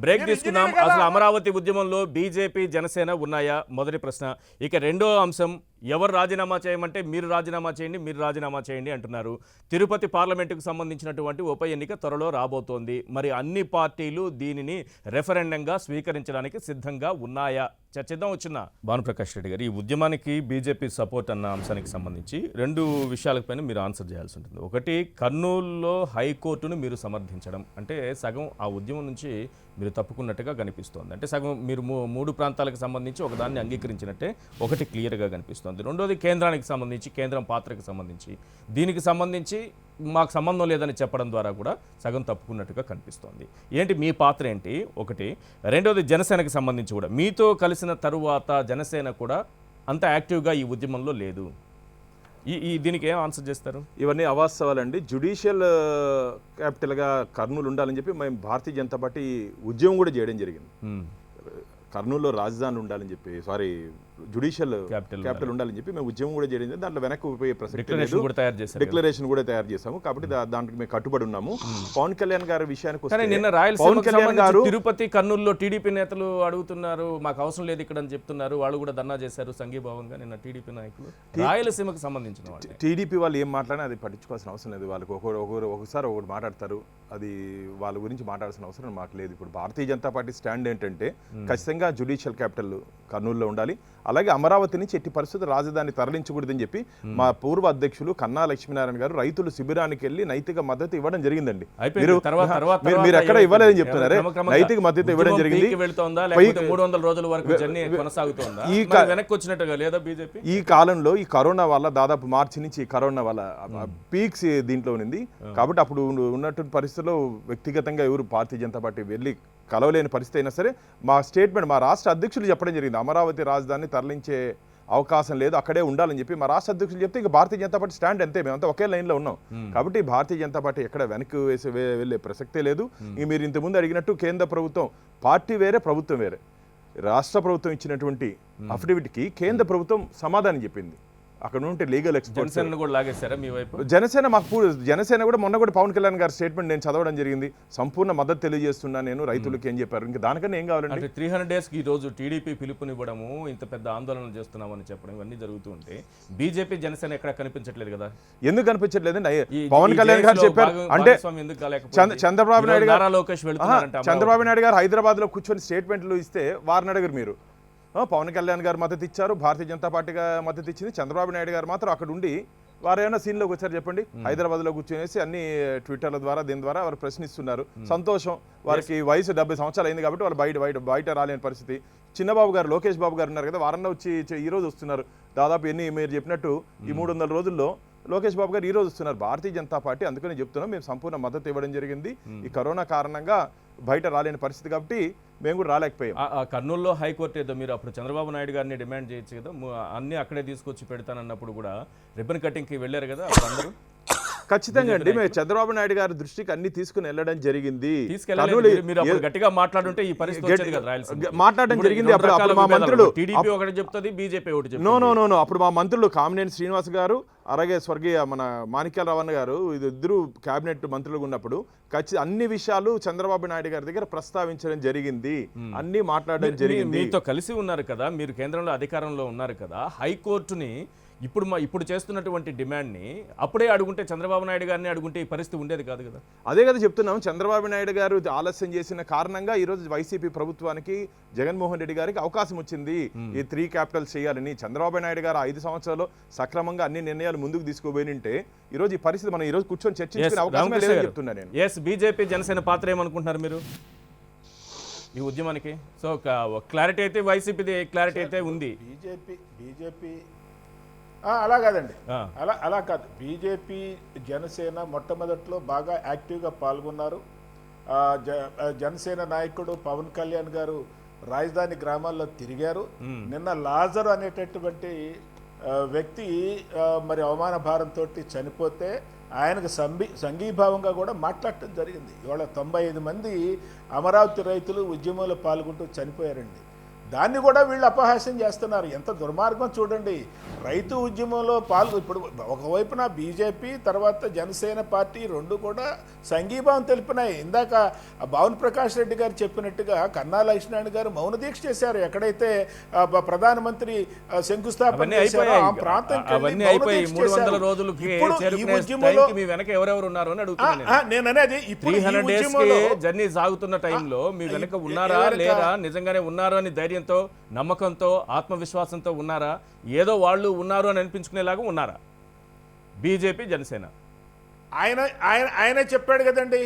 బ్రేక్ తీసుకుందాం. అసలు అమరావతి ఉద్యమంలో బీజేపీ జనసేన ఉన్నాయా? మొదటి ప్రశ్న. ఇక రెండో అంశం, ఎవరు రాజీనామా చేయమంటే మీరు రాజీనామా చేయండి, మీరు రాజీనామా చేయండి అంటున్నారు. తిరుపతి పార్లమెంటుకు సంబంధించినటువంటి ఉప ఎన్నిక త్వరలో రాబోతోంది. మరి అన్ని పార్టీలు దీనిని రెఫరెండంగా స్వీకరించడానికి సిద్ధంగా ఉన్నాయా? చర్చిద్దాం. వచ్చిన భానుప్రకాష్ రెడ్డి గారు, ఈ ఉద్యమానికి బీజేపీ సపోర్ట్ అన్న అంశానికి సంబంధించి 2 విషయాలపైన మీరు ఆన్సర్ చేయాల్సి ఉంటుంది. ఒకటి, కర్నూలులో హైకోర్టును మీరు సమర్థించడం, అంటే సగం ఆ ఉద్యమం నుంచి మీరు తప్పుకున్నట్టుగా కనిపిస్తోంది. అంటే సగం మీరు 3 ప్రాంతాలకు సంబంధించి ఒకదాన్ని అంగీకరించినట్టే ఒకటి క్లియర్గా కనిపిస్తోంది. రెండోది, కేంద్రానికి సంబంధించి, కేంద్రం పాత్రకు సంబంధించి, దీనికి సంబంధించి మాకు సంబంధం లేదని చెప్పడం ద్వారా కూడా సగం తప్పుకున్నట్టుగా కనిపిస్తోంది. ఏంటి మీ పాత్ర ఏంటి? ఒకటి. రెండోది, జనసేనకి సంబంధించి కూడా మీతో కలిసిన తరువాత జనసేన కూడా అంత యాక్టివ్గా ఈ ఉద్యమంలో లేదు. దీనికి ఏం ఆన్సర్ చేస్తారు? ఇవన్నీ అవాస్తవాలండి. జ్యుడిషియల్ క్యాపిటల్గా కర్నూలు ఉండాలని చెప్పి మేము భారతీయ జనతా పార్టీ ఉద్యమం కూడా చేయడం జరిగింది. కర్నూలులో రాజధాని ఉండాలని చెప్పి, సారీ జ్యుడిషియల్ క్యాపిటల్ ఉండాలని చెప్పి మేము ఉద్యమం కూడా చేయడం. దాంట్లో వెనక్కి ఉపయోగ ప్రసక్తి డిక్లరేషన్ కూడా తయారు చేసాము. కాబట్టి దానికి మేము కట్టుబడి ఉన్నాము. పవన్ కళ్యాణ్ గారి విషయానికి వస్తే, నిన్న పవన్ కళ్యాణ్ గారు తిరుపతి కర్నూలులో టీడీపీ నేతలు అడుగుతున్నారు, మాకు అవసరం లేదు ఇక్కడ అని చెప్తున్నారు. వాళ్ళు కూడా ధర్నా చేశారు సంఘీభావంగా నిన్న టీడీపీ నాయకులు. రాయలసీమకు సంబంధించిన వాళ్ళు, టీడీపీ వాళ్ళు ఏం మాట్లాడినా అది పట్టించుకోవాల్సిన అవసరం లేదు. వాళ్ళకి ఒకసారి ఒకటి మాట్లాడతారు, అది వాళ్ళ గురించి మాట్లాడాల్సిన అవసరం మాకు లేదు. ఇప్పుడు భారతీయ జనతా పార్టీ స్టాండ్ ఏంటంటే, ఖచ్చితంగా జ్యుడిషియల్ క్యాపిటల్ కర్నూలులో ఉండాలి. అలాగే అమరావతి నుంచి ఎట్టి పరిస్థితి రాజధాని తరలించకూడదని చెప్పి మా పూర్వ అధ్యక్షులు కన్నా లక్ష్మీనారాయణ గారు రైతులు శిబిరానికి వెళ్ళి నైతిక మద్దతు ఇవ్వడం జరిగిందండి. మీరు ఎక్కడ ఇవ్వలేదని చెప్తున్నారే, నైతిక మద్దతు ఇవ్వడం జరిగింది. ఈ కాలంలో ఈ కరోనా వల్ల దాదాపు మార్చి నుంచి ఈ కరోనా వల్ల పీక్స్ దీంట్లో ఉంది. కాబట్టి అప్పుడు ఉన్నటువంటి పరిస్థితుల్లో వ్యక్తిగతంగా ఎవరు భారతీయ జనతా పార్టీ వెళ్ళి కలవలేని పరిస్థితి అయినా సరే, మా స్టేట్మెంట్ మా రాష్ట్ర అధ్యక్షులు చెప్పడం జరిగింది, అమరావతి రాజధాని తరలించే అవకాశం లేదు, అక్కడే ఉండాలని చెప్పి మా రాష్ట్ర అధ్యక్షులు చెప్తే ఇక భారతీయ జనతా పార్టీ స్టాండ్ అంతే, మేమంతా ఒకే లైన్లో ఉన్నాం. కాబట్టి భారతీయ జనతా పార్టీ ఎక్కడ వెనక్కి వెళ్ళే ప్రసక్తే లేదు. ఇంక మీరు ఇంతకుముందు అడిగినట్టు కేంద్ర ప్రభుత్వం పార్టీ వేరే, ప్రభుత్వం వేరే. రాష్ట్ర ప్రభుత్వం ఇచ్చినటువంటి అఫిడవిట్కి కేంద్ర ప్రభుత్వం సమాధానం చెప్పింది. అక్కడ ఉంటే లీగల్ ఎక్స్పర్ట్స్ జనసేన కూడా మొన్న కూడా పవన్ కళ్యాణ్ గారి స్టేట్మెంట్ నేను చదవడం జరిగింది. సంపూర్ణ మద్దతు తెలియజేస్తున్నా నేను రైతులకి ఏం చెప్పారు. ఇంకా దానికన్నా ఏం కావాలంటే 300 days ఈ రోజు టీడీపీ పిలుపునివ్వడము, ఇంత పెద్ద ఆందోళన చేస్తున్నామని చెప్పడం, ఇవన్నీ జరుగుతూ ఉంటే బీజేపీ జనసేన ఎక్కడ కనిపించట్లేదు కదా? ఎందుకు కనిపించట్లేదండి? పవన్ కళ్యాణ్ గారు చెప్పారు అంటే చంద్రబాబు నాయుడు గారు లోకేష్ వెళ్తున్నారంట. చంద్రబాబు నాయుడు గారు హైదరాబాద్ లో కూర్చొని స్టేట్మెంట్లు ఇస్తే వారిని అడగరు మీరు. పవన్ కళ్యాణ్ గారు మద్దతు ఇచ్చారు, భారతీయ జనతా పార్టీగా మద్దతు ఇచ్చింది. చంద్రబాబు నాయుడు గారు మాత్రం అక్కడ ఉండి వారు ఏమైనా సీన్లోకి వచ్చారు చెప్పండి? హైదరాబాద్లో కూర్చొనేసి అన్ని ట్విట్టర్ల ద్వారా దీని ద్వారా వారు ప్రశ్నిస్తున్నారు. సంతోషం, వారికి వయసు 70 సంవత్సరాలు అయింది కాబట్టి వాళ్ళు బయట రాలేని పరిస్థితి. చిన్నబాబు గారు, లోకేష్ బాబు గారు ఉన్నారు కదా, వారంలో వచ్చి ఈ రోజు వస్తున్నారు. దాదాపు మీరు చెప్పినట్టు ఈ 300 రోజుల్లో లోకేష్ బాబు గారు ఈ రోజు వస్తున్నారు. భారతీయ జనతా పార్టీ అందుకని చెప్తున్నాం, మేము సంపూర్ణ మద్దతు ఇవ్వడం జరిగింది. ఈ కరోనా కారణంగా బయట రాలేని పరిస్థితి కాబట్టి మేము కూడా రాలేకపోయాం. కర్నూలులో హైకోర్టు ఏదో మీరు అప్పుడు చంద్రబాబు నాయుడు గారిని డిమాండ్ చేయొచ్చు కదా, అన్ని అక్కడే తీసుకొచ్చి పెడతానన్నప్పుడు కూడా రిబ్బన్ కటింగ్కి వెళ్ళారు కదా అందరూ. ఖచ్చితంగా అండి, మేము చంద్రబాబు నాయుడు గారి దృష్టికి అన్ని తీసుకుని వెళ్ళడం జరిగింది. గట్టిగా మాట్లాడుంటే ఈ పరిస్థితి మాట్లాడడం జరిగింది. అప్పుడు మా మంత్రులు టీడీపీ ఒకటి చెప్తుంది, బీజేపీ ఒకటి చెప్తుంది. నో అప్పుడు మా మంత్రులు కామినేని శ్రీనివాస్ గారు, అలాగే స్వర్గీయ మన మాణిక్యాల రావణ గారు, ఇద్దరు కేబినెట్ మంత్రులుగా ఉన్నప్పుడు అన్ని విషయాలు చంద్రబాబు నాయుడు గారి దగ్గర ప్రస్తావించడం జరిగింది, అన్ని మాట్లాడడం జరిగింది. మీతో కలిసి ఉన్నారు కదా, మీరు కేంద్రంలో అధికారంలో ఉన్నారు కదా, హైకోర్టుని ఇప్పుడు చేస్తున్నటువంటి డిమాండ్ని అప్పుడే అడుగుంటే, చంద్రబాబు నాయుడు గారిని అడుగుంటే ఈ పరిస్థితి ఉండేది కాదు కదా. అదే కదా చెప్తున్నాం, చంద్రబాబు నాయుడు గారు ఆలస్యం చేసిన కారణంగా ఈరోజు వైసీపీ ప్రభుత్వానికి జగన్మోహన్ రెడ్డి గారికి అవకాశం వచ్చింది ఈ 3 క్యాపిటల్స్ చేయాలని. చంద్రబాబు నాయుడు గారు 5 సంవత్సరాల్లో సక్రమంగా అన్ని నిర్ణయాలు ముందుకు తీసుకుపోయినంటే ఈరోజు ఈ పరిస్థితి మనం ఈరోజు కూర్చొని చర్చించుకునే అవకాశం లేదని చెప్తున్నా నేను. బీజేపీ జనసేన పాత్ర ఏమనుకుంటున్నారు మీరు ఈ ఉద్యమానికి? సో క్లారిటీ అయితే వైసీపీది క్లారిటీ అయితే ఉంది. బీజేపీ అలా కాదండి, అలా కాదు. బీజేపీ జనసేన మొట్టమొదట్లో బాగా యాక్టివ్గా పాల్గొన్నారు. జనసేన నాయకుడు పవన్ కళ్యాణ్ గారు రాజధాని గ్రామాల్లో తిరిగారు. నిన్న లాజర్ అనేటటువంటి వ్యక్తి మరి అవమాన భారంతో చనిపోతే ఆయనకు సంఘీభావంగా కూడా మాట్లాడటం జరిగింది. ఇవాళ 95 మంది అమరావతి రైతులు ఉద్యమంలో పాల్గొంటూ చనిపోయారండి. దాన్ని కూడా వీళ్ళు అపహాస్యం చేస్తున్నారు. ఎంత దుర్మార్గం చూడండి. రైతు ఉద్యమంలో ఇప్పుడు ఒకవైపున బీజేపీ తర్వాత జనసేన పార్టీ రెండు కూడా సంఘీభావం తెలిపినాయి. ఇందాక భావన్ ప్రకాష్ రెడ్డి గారు చెప్పినట్టుగా కన్నా లక్ష్మణ్ గారు మౌన దీక్ష చేశారు. ఎక్కడైతే ప్రధానమంత్రి శంకుస్థాపన చేశారో ఆ ప్రాంతం నేను అనేది ఇప్పుడు జర్నీ సాగుతున్న టైంలో మీ వెనక ఉన్నారా లేరా, నిజంగానే ఉన్నారా అని ధైర్యంతో, నమ్మకంతో, ఆత్మవిశ్వాసంతో ఉన్నారా, ఏదో వాళ్ళు ఉన్నారు అని అనిపించుకునేలాగా ఉన్నారా బీజేపీ జనసేన? ఆయనే చెప్పాడు కదండి,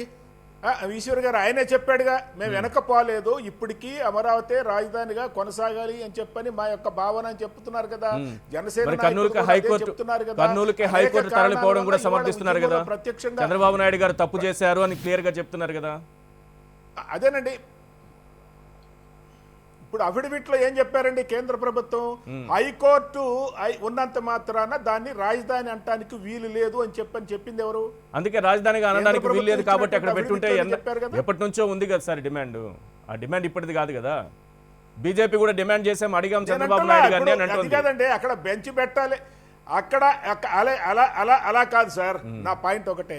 ఈశ్వర్ గారు ఆయనే చెప్పాడుగా, మేము వెనకపోలేదు, ఇప్పటికీ అమరావతి రాజధానిగా కొనసాగాలి అని చెప్పని మా యొక్క భావన అని చెప్తున్నారు కదా. జనసేన కర్నూలుకి హైకోర్టు తరలిపోవడం కూడా సమర్థిస్తున్నారు కదా. ప్రత్యక్షంగా చంద్రబాబు నాయుడు గారు తప్పు చేశారు అని క్లియర్ గా చెప్తున్నారు కదా. అదేనండి, ఇప్పుడు అఫిడవిట్ లో ఏం చెప్పారండి కేంద్ర ప్రభుత్వం? హైకోర్టు ఉన్నంత మాత్రాన దాన్ని రాజధాని అంటానికి వీలు లేదు అని చెప్పింది ఎవరు? అందుకే రాజధానిగా అనడానికి వీలు లేదు కాబట్టి అక్కడ పెట్టుంటే ఎప్పటి నుంచో ఉంది కదా సార్ డిమాండ్. ఆ డిమాండ్ ఇప్పటిది కాదు కదా. బీజేపీ కూడా డిమాండ్ చేసాం, అడిగాం చంద్రబాబు నాయుడు గారిని అని అంటుంది. కాదండి, అక్కడ బెంచ్ పెట్టాలి. అక్కడ అలా కాదు సార్. నా పాయింట్ ఒకటే,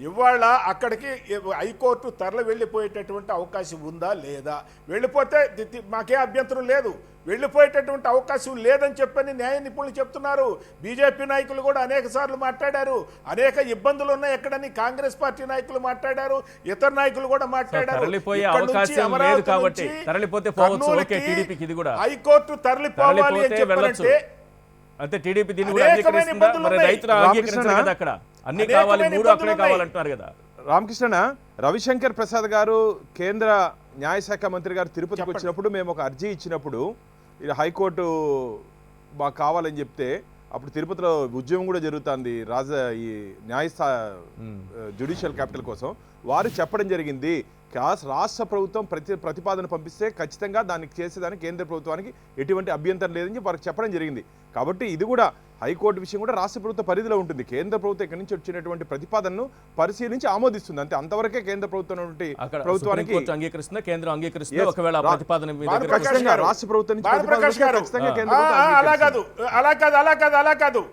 ఇవాళ అక్కడికి హైకోర్టు తరలి వెళ్ళిపోయేటటువంటి అవకాశం ఉందా లేదా? వెళ్ళిపోతే మాకే అభ్యంతరం లేదు, వెళ్ళిపోయేటటువంటి అవకాశం లేదని చెప్పని న్యాయ నిపుణులు చెప్తున్నారు. బీజేపీ నాయకులు కూడా అనేక సార్లు మాట్లాడారు. అనేక ఇబ్బందులు ఉన్నాయి ఎక్కడని కాంగ్రెస్ పార్టీ నాయకులు మాట్లాడారు, ఇతర నాయకులు కూడా మాట్లాడారు. హైకోర్టు తరలిపోవాలి అని చెప్పారంటే అంటే టీడీపీ దీన్ని కూడా అంగీకరిస్తుందా? మరి రైతులు అంగీకరించారు కదా, అక్కడ అన్ని కావాలి, 3 అక్కడే కావాలంటున్నారు కదా. రామకృష్ణ, రవిశంకర్ ప్రసాద్ గారు కేంద్ర న్యాయశాఖ మంత్రి గారు తిరుపతికి వచ్చినప్పుడు మేము ఒక అర్జీ ఇచ్చినప్పుడు ఇది హైకోర్టు మాకు కావాలని చెప్తే అప్పుడు తిరుపతిలో ఉద్యమం కూడా జరుగుతుంది ఈ జ్యుడిషియల్ క్యాపిటల్ కోసం. వారు చెప్పడం జరిగింది, రాష్ట్ర ప్రభుత్వం ప్రతిపాదన పంపిస్తే ఖచ్చితంగా దానికి చేసేదానికి కేంద్ర ప్రభుత్వానికి ఎటువంటి అభ్యంతరం లేదని చెప్పి వారికి చెప్పడం జరిగింది. కాబట్టి ఇది కూడా హైకోర్టు విషయం కూడా రాష్ట్ర ప్రభుత్వ పరిధిలో ఉంటుంది. కేంద్ర ప్రభుత్వం ఇక్కడి నుంచి వచ్చినటువంటి ప్రతిపాదనను పరిశీలించి ఆమోదిస్తుంది, అంతే. అంతవరకే కేంద్ర ప్రభుత్వానికి అంగీకరిస్తుంది, కేంద్రం అంగీకరిస్తుంది. ఒకవేళ ప్రతిపాదన రాష్ట్ర ప్రభుత్వం అలా కాదు.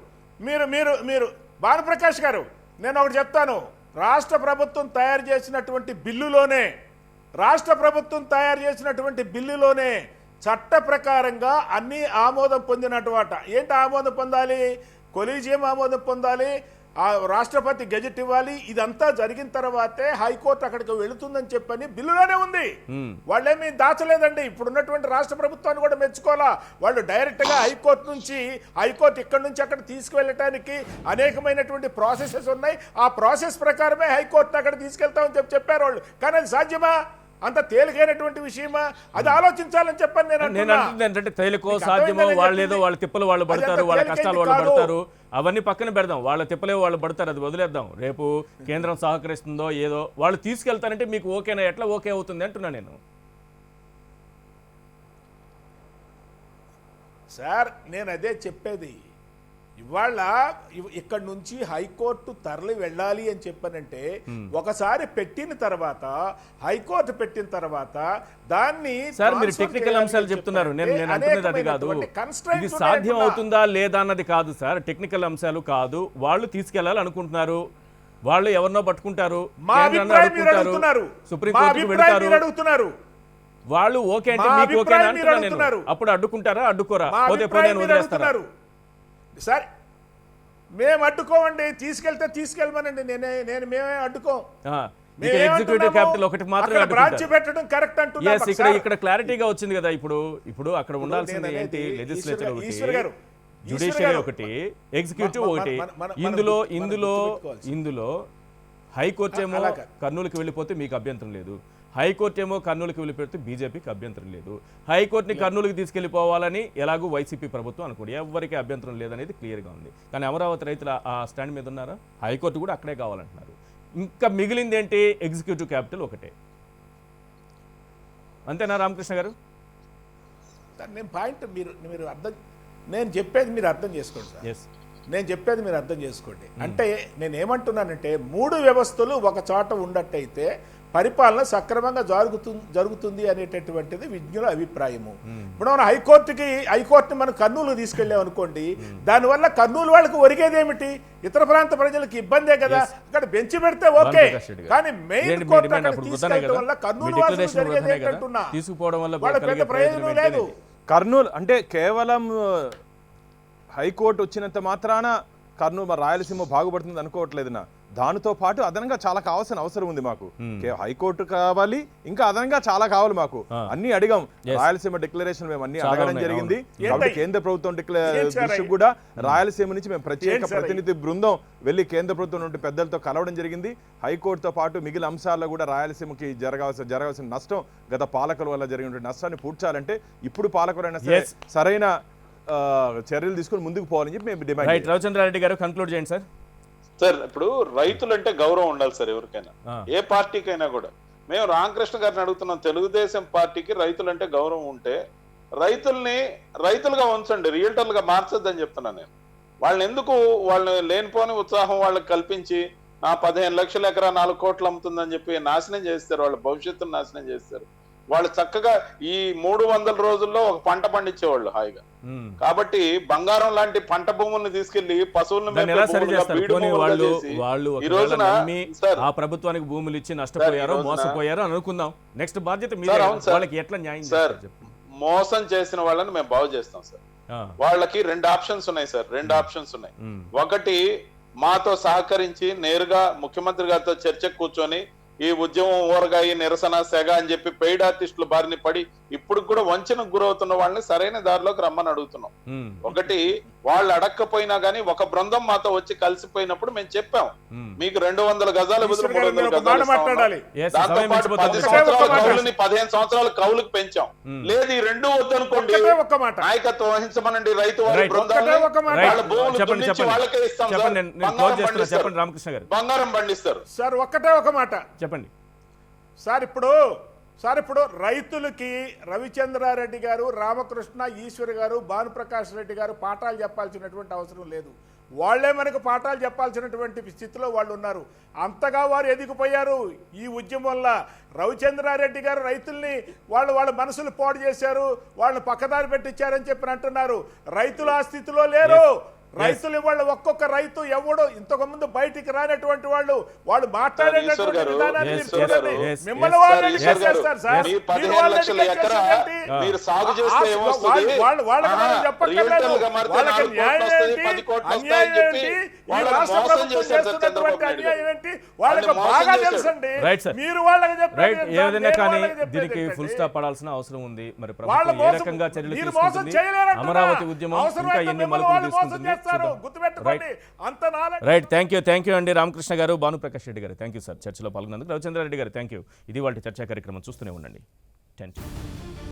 మీరు భానుప్రకాష్ గారు, నేను ఒకటి చెప్తాను. రాష్ట్ర ప్రభుత్వం తయారు చేసినటువంటి బిల్లులోనే చట్ట ప్రకారంగా అన్ని ఆమోదం పొందినటువంటి, ఏంటి ఆమోదం పొందాలి? కొలీజియం ఆమోదం పొందాలి, ఆ రాష్ట్రపతి గెజెట్ ఇవ్వాలి. ఇదంతా జరిగిన తర్వాతే హైకోర్టు అక్కడికి వెళుతుందని చెప్పని బిల్లులోనే ఉంది. వాళ్ళేమీ దాచలేదండి. ఇప్పుడున్నటువంటి రాష్ట్ర ప్రభుత్వాన్ని కూడా మెచ్చుకోవాలా. వాళ్ళు డైరెక్ట్ గా హైకోర్టు ఇక్కడి నుంచి అక్కడ తీసుకువెళ్ళటానికి అనేకమైనటువంటి ప్రాసెసెస్ ఉన్నాయి. ఆ ప్రాసెస్ ప్రకారమే హైకోర్టు అక్కడ తీసుకెళ్తామని చెప్పారు వాళ్ళు. కానీ అది సాధ్యమా? అంత తేలికైనటువంటి విషయమా? అది ఆలోచించాలని చెప్పని నేను అంటే తేలికో సాధ్యమో, వాళ్ళేదో వాళ్ళ తిప్పలు వాళ్ళు పడతారు, వాళ్ళ కష్టాలు వాళ్ళు పడతారు, అవన్నీ పక్కన పెడదాం. వాళ్ళ తిప్పలే వాళ్ళు పడతారు, అది వదిలేద్దాం. రేపు కేంద్రం సహకరిస్తుందో ఏదో వాళ్ళు తీసుకెళ్తారంటే మీకు ఓకేనా? ఎట్లా ఓకే అవుతుంది అంటున్నా నేను. సార్ నేను అదే చెప్పేది. ఇవాళ ఇక్కడి నుంచి హైకోర్టు తరలి వెళ్ళాలి అని చెప్పనంటే ఒకసారి హైకోర్టు పెట్టిన తర్వాత దాన్ని సార్ మీరు టెక్నికల్ అంశాలు చెప్తున్నారు. నేను అంటున్నది అది కాదు, ఇది సాధ్యం అవుతుందా లేదా అన్నది కాదు సార్. టెక్నికల్ అంశాలు కాదు, వాళ్ళు తీసుకెళ్లాలి అనుకుంటున్నారు, వాళ్ళు ఎవరినో పట్టుకుంటారు, సుప్రీంకోర్టుకు వెళ్తారు, వాళ్ళు ఓకే అంటే మీకు ఓకేనా అంటున్నా నేను. అప్పుడు అడ్డుకుంటారా? అడ్డుకోరా? పోతే నేను వదిలేస్తారా? సార్ మేము అడ్డుకోమండి, తీసుకెళ్ళమనండి, మేమే అడ్డుకోం. ఇక్కడ ఎగ్జిక్యూటివ్ క్యాపిటల్ ఒకటి మాత్రమే బ్రాంచ్ పెట్టడం కరెక్ట్ అంటున్నారు. ఇక్కడ క్లారిటీగా వచ్చింది కదా. ఇప్పుడు అక్కడ ఉండాల్సింది ఏంటి? లెజిస్లేచర్ ఒకటి, జ్యుడిషియరీ ఒకటి, ఎగ్జిక్యూటివ్ ఒకటి. ఇందులో హైకోర్టు ఏమో కర్నూలుకి వెళ్ళిపోతే మీకు అభ్యంతరం లేదు, హైకోర్టు ఏమో కర్నూలుకి వెళ్ళిపోతే బీజేపీకి అభ్యంతరం లేదు, హైకోర్టుని కర్నూలుకి తీసుకెళ్లిపోవాలని ఎలాగూ వైసీపీ ప్రభుత్వం అనుకోండి, ఎవరికి అభ్యంతరం లేదనేది క్లియర్గా ఉంది. కానీ అమరావతి రైతులు ఆ స్టాండ్ మీద ఉన్నారా? హైకోర్టు కూడా అక్కడే కావాలంటున్నారు. ఇంకా మిగిలింది ఏంటి? ఎగ్జిక్యూటివ్ క్యాపిటల్ ఒకటే. అంతేనా రామకృష్ణ గారు? నేను పాయింట్ మీరు నేను చెప్పేది మీరు అర్థం చేసుకోండి సార్. నేను చెప్పేది మీరు అర్థం చేసుకోండి. అంటే నేను ఏమంటున్నానంటే 3 వ్యవస్థలు ఒక చోట ఉన్నట్టయితే పరిపాలన సక్రమంగా జరుగుతుంది అనేటటువంటిది విజ్ఞుల అభిప్రాయము. ఇప్పుడు మనం హైకోర్టుని మనం కర్నూలు తీసుకెళ్ళామనుకోండి, దానివల్ల కర్నూలు వాళ్ళకి ఒరిగేదేమిటి? ఇతర ప్రాంత ప్రజలకు ఇబ్బందే కదా. అక్కడ బెంచ్ పెడితే ఓకే, కానీ మెయిన్ కోర్టు అక్కడ తీసుకెళ్ళడం వల్ల కర్నూలు వాళ్ళకి జరిగేది ఏంటంటున్నా వాళ్ళ పెద్ద ప్రయోజనం లేదు. కర్నూలు అంటే కేవలం హైకోర్టు వచ్చినంత మాత్రాన కర్నూలు రాయలసీమ బాగుపడుతుంది అనుకోవట్లేదు. దానితో పాటు అదనంగా చాలా కావాల్సిన అవసరం ఉంది మాకు. హైకోర్టు కావాలి, ఇంకా అదనంగా చాలా కావాలి మాకు. అన్ని అడిగాం. రాయలసీమ డిక్లరేషన్ మేము అన్ని అడగడం జరిగింది. కాబట్టి కేంద్ర ప్రభుత్వం దృష్టికి కూడా రాయలసీమ నుంచి మేము ప్రత్యేక ప్రతినిధి బృందం వెళ్లి కేంద్ర ప్రభుత్వం నుండి పెద్దలతో కలవడం జరిగింది. హైకోర్టుతో పాటు మిగిలిన అంశాల్లో కూడా రాయలసీమకి జరగాల్సిన నష్టం, గత పాలకుల వల్ల జరిగిన నష్టాన్ని పూడ్చాలంటే ఇప్పుడు పాలకులైనా సరైన చర్యలు తీసుకుని ముందుకు పోవాలని చెప్పి మేము డిమాండ్. రవిచంద్రారెడ్డి గారు కన్క్లూడ్ చేయండి సార్. సార్, ఇప్పుడు రైతులంటే గౌరవం ఉండాలి సార్ ఎవరికైనా, ఏ పార్టీకైనా కూడా. మేము రామకృష్ణ గారిని అడుగుతున్నాం, తెలుగుదేశం పార్టీకి రైతులంటే గౌరవం ఉంటే రైతుల్ని రైతులుగా ఉంచండి, రియల్టర్లుగా మార్చొద్దని చెప్తున్నాను నేను. వాళ్ళని లేనిపోని ఉత్సాహం వాళ్ళకి కల్పించి 15 లక్షల ఎకరా 4 కోట్లు అమ్ముతుందని చెప్పి నాశనం చేస్తారు, వాళ్ళ భవిష్యత్తును నాశనం చేస్తారు. వాళ్ళు చక్కగా ఈ 300 రోజుల్లో ఒక పంట పండించేవాళ్ళు హాయిగా. కాబట్టి బంగారం లాంటి పంట భూముల్ని తీసుకెళ్లి పశువులను ఈ రోజున ఆ ప్రభుత్వానికి భూములు ఇచ్చి నష్టపోయారో మోసపోయారో అనుకుందాం. నెక్స్ట్ బాధ్యత వాళ్ళకి ఎట్లా న్యాయం సార్? మోసం చేసిన వాళ్ళని మేము బాగు చేస్తాం సార్. వాళ్ళకి 2 ఆప్షన్స్ ఉన్నాయి సార్, 2 ఆప్షన్స్ ఉన్నాయి. ఒకటి, మాతో సహకరించి నేరుగా ముఖ్యమంత్రి గారితో చర్చకు కూర్చొని ఈ ఉద్యమం ఊరగాయి నిరసన సెగ అని చెప్పి పెయిడ్ ఆర్టిస్టుల బారిని పడి ఇప్పుడు కూడా వంచనకు గురవుతున్న వాళ్ళని సరైన దారిలోకి రమ్మని అడుగుతున్నాం. ఒకటి, వాళ్ళు అడక్కపోయినా గానీ ఒక బృందం మాతో వచ్చి కలిసిపోయినప్పుడు మేము చెప్పాం, మీకు 200 గజాల బదులు 300 గజాలు మాట్లాడాలి. దాంతో పాటు 10 సంవత్సరాల కౌలుని 15 సంవత్సరాలకు కౌలుకు పెంచాం. లేదు ఈ 2 వద్దనుకోండి, నాయకత్వం వహించమనండి రైతు వారి బృందాన్ని, వాళ్ళ భూములు దున్నించి వాళ్ళకే ఇస్తాం సార్, బంగారం పండిస్తారు సార్. ఒక్కటే ఒక మాట చెప్పండి సార్. ఇప్పుడు రైతులకి రవిచంద్రారెడ్డి గారు, రామకృష్ణ, ఈశ్వర్ గారు, భానుప్రకాష్ రెడ్డి గారు పాఠాలు చెప్పాల్సినటువంటి అవసరం లేదు. వాళ్లే మనకు పాఠాలు చెప్పాల్సినటువంటి స్థితిలో వాళ్ళు ఉన్నారు. అంతగా వారు ఎదిగిపోయారు ఈ ఉద్యమం వల్ల. రవిచంద్రారెడ్డి గారు రైతుల్ని వాళ్ళ మనసులు పాడు చేశారు, వాళ్ళని పక్కదారి పెట్టించారని చెప్పి అంటున్నారు. రైతులు ఆ స్థితిలో లేరు. రైతులు ఇవాళ ఒక్కొక్క రైతు ఎవడు ఇంతకు ముందు బయటికి రానటువంటి వాళ్ళు మాట్లాడేటటువంటి విధానాన్ని మీరు చూడండి. మిమ్మల్ని వాళ్ళని చేస్తారు సార్. వాళ్ళకి మనం చెప్పక్కర్లేదు. వాళ్ళకి న్యాయం ఏంటి, అన్యాయం ఏంటి, ఈ రాష్ట్ర ప్రభుత్వం చేస్తున్నటువంటి అన్యాయం ఏంటి వాళ్ళకి బాగా తెలుసండి. మీరు వాళ్ళకి చెప్పండి. దీనికి ఫుల్ స్టాప్ పడాల్సిన అవసరం ఉంది. మరి ప్రభుత్వం ఏ రకంగా చర్యలు తీసుకుంటుంది? అమరావతి ఉద్యమం ఇంకా ఎన్ని మలుపులు తీసుకుంటుంది? రైట్, థ్యాంక్ యూ అండి రామకృష్ణ గారు, భానుప్రకాష్ రెడ్డి గారు, థ్యాంక్ యూ సార్ చర్చలో పాల్గొన్నందుకు. రవిచంద్రారెడ్డి గారు థ్యాంక్ యూ. ఇది వాళ్ళ చర్చా కార్యక్రమం. చూస్తూనే ఉండండి 10.